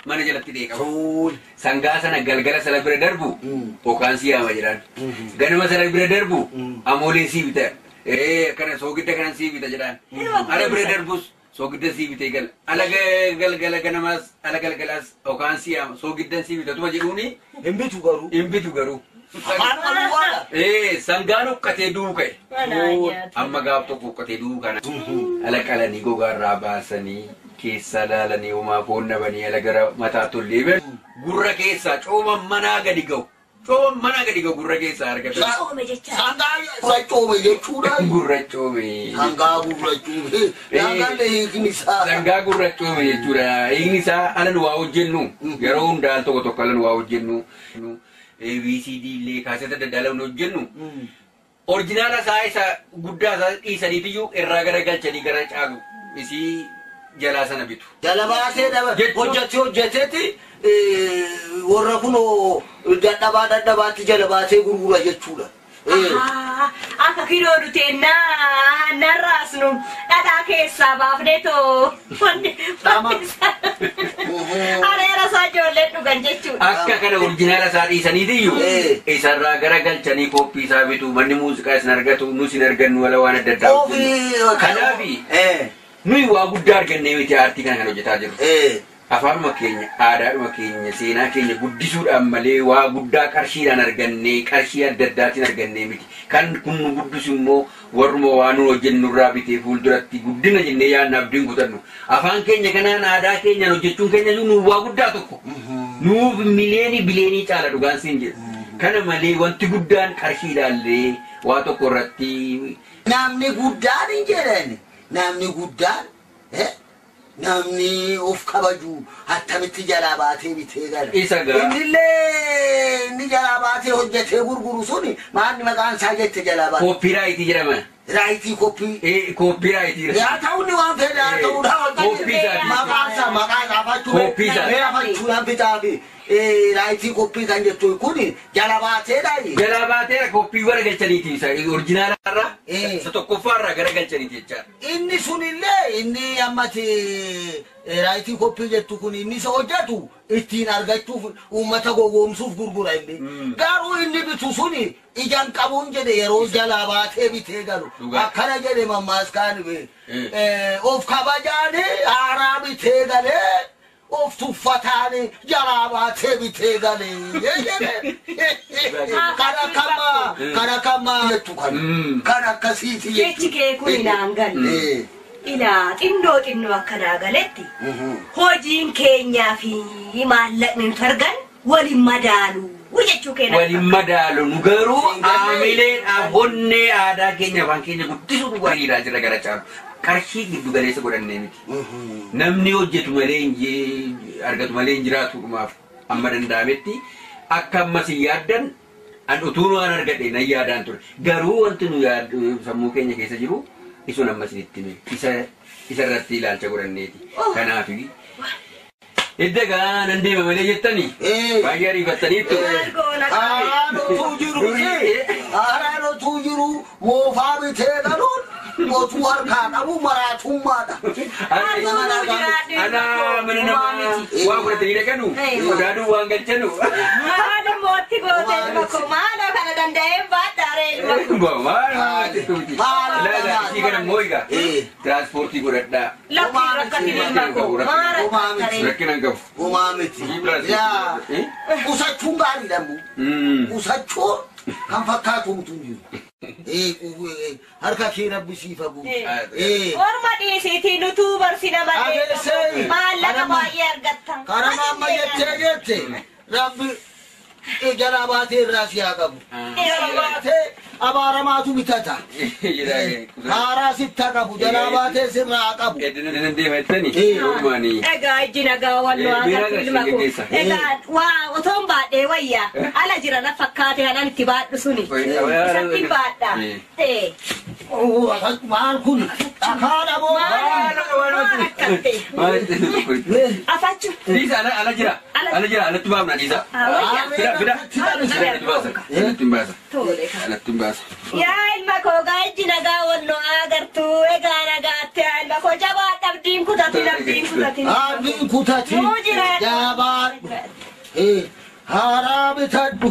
Mana jalatti deekama. Sangaa sana galgala sana bira darbu yookaan siyaama jedhan. Ganama sana bira darbu amooleen sii bita. Kana soogidda kanan sii bita jedhan. Ala bira darbus soogidda sii bitee gal. Ala galgala ganamaas ala galgalaas yookaan siyaama soogiddan sii bita tuma jedhuuni. Hin bitu garuu. Sangaan uqqatee duuqe. Amma gaaf tokko uqqatee duuqana. Ala qalanii gogaarraa baasanii. Keessa laalanii uumaa foonnabanii ala gara mataa tollee gurra keessaa cooma manaa gadi ga'u. Cooma manaa gadi ga'u gurra keessaa argatan. Coome jecha. Sangaa coome jechuudha. Gurra coome. Sangaa gurra coome. Sangaa hiikni isaa. Sangaa gurra coome jechuudha. Hiikni isaa ala nu waa hojjennu. Yeroo hundaa tokko ala nu waa hojjennu. ABCD illee kaaseta daddala nu hojjennu. Orjinaala isaa isa guddaa isaa dhiisaniitiyyuu irraa gara galchanii gara caalu. Isii jala sana bitu. Jala baasee hojjeteeti warra kunoo dadhabaatti jala baasee gurgura jechuudha. Akka kiroo dhuteenyaa narraasnu dhadhaa keessaa baafneetoo areera isaa ijoolleen dhugan jechuudha. Akka kana orjinaala isaa dhiisaniitiyyuu isarraa gara galchanii koppii isaa bitu manni muuziqaa isin argatu nus hin argannu wala waan adda addaa. Kanaafi nuyi waa guddaa argannee miti aartii kana kan hojjetaa jiru. Afaanuma keenya, aadaadhuma keenya, seenaa keenya guddisuudhaan malee waa guddaa qarshiidhaan argannee, qarshii adda addaatiin argannee miti. Kan kun nu guddisu immoo warruma waan nu hojjennurraa bitee fuulduratti guddina jennee yaadna abdiin kutannu. Afaan keenya kanaan aadaa keenyaan hojjechuun keenya nu waa guddaa tokko. Nuuf bileenii caala dhugaan siin jedhu. Kana malee wanti guddaan qarshiidhaallee waa tokko irratti. Namni guddaan hin jedhani. Namni guddaan namni of kabaju attamitti jalaa baatee bitee gala. Innillee inni jalaa baatee hojjetee gurguru suni maanni maqaan isaa jette jalaa baatee. Koppiraayitii jedhama. Raayitii koppii. Koppiraayitii. Yaa ta'u ni waan fedha yaa ta'u maqaan isaa afachuu. Koppii isaa. Afachuudhaan bitaafi. Raayitii koppii kan jettu kun jala baateedhaayi. Jala baateedha koppii gara galchaniiti isa orjinaalaarraa isa tokkoffaarraa gara galchaniiti jechaadha. Inni sunillee inni ammati raayitii koppii jettu kun inni isa hojjetu ittiin argachuuf uummata gowwoomsuuf gurgura inni. Garuu inni bitu suni ijaan qabuun jedhe yeroo jala baatee bitee galu. Akkana jedhe mammaaskaan of kabajaani haaraa bitee galee. Of tuffatani jala baatee bitee galee. Kana kama jettu kan akkasiiti jettu. Jechi kee kun inaan galle. Ilaa xinnoo akkanaa galetti hojiin keenyaa fi maallaqni nuti argan waliin madaalu. Jechuu keenya. Waliin madaalu nu garuu aamileen abonnee aadaa keenya afaan keenya guddisuuf waliidhaa jira gara caalu. Qarshii giddu galeessa godhannee miti. Namni hojjetu malee argatu malee hin jiraatu dhumaaf amma danda'ametti akka ammas hin yaaddan an utuu waan argadhe nan yaadaan ture. Garuu wanti nu sammuu keenya keessa jiru isun ammas itti isa irratti ilaalcha godhanneeti. Kanaafi eddagaa nan deema malee jettanii baay'ee ariifattaniitu. Haaraanotu jiru moofaa bitee galuun. Motu harkaan abu maratummaadha. Ana mana namaa waa fudhatanii dhaqanu sodaaduu waan galchanu. Haadha mootii gootee bakka maala kana danda'ee baadhaaree. Maala isii kana immoo egaa tiraanspoortii godhadhaa. Lakkii Rakkina hin qabu. Umaa miti. Qusachuun gaariidha immoo. Qusachuun kan fakkaatu mutu jiru. Harka kee rabbi siif haguugu. Orma dhiisiitii nutuu barsina malee maallaqa baay'ee argattan. Karama amma jette rabbi jala baatee irraa si haa qabu. Jala baatee abaaramaatu bitata. Haaraa sitta qabu jala baatee sirraa haa qabu. Egaa ijji nagaa walloo agartu ilma koo. Egaa waa otoon baadhee wayyaa ala jira na fakkaate hanan itti baadhu suni. Isatti baadhaa. Maal kun dhakaadha moo maal akkatte. Afachu. Diisa ala jira. Ala jira alatti baafna diisa. Bida. Alatti baasa. Alatti baasa. Yaa ilma koo gaa ijji nagaa walloo agartu egaa nagaatte ilma koo jabaa dhabdiin kutati dhabdiin kutati. Abdiin kutati jabaa haaraa bitadhu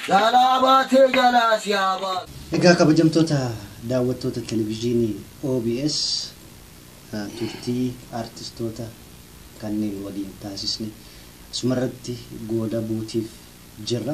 jalaa baatee jalaa si haa baatu. Egaa kabajamtoota daawwattoota televezyiinii OBS turtii artistoota kanneen waliin taasisne asumarratti gooda buutiif jirra.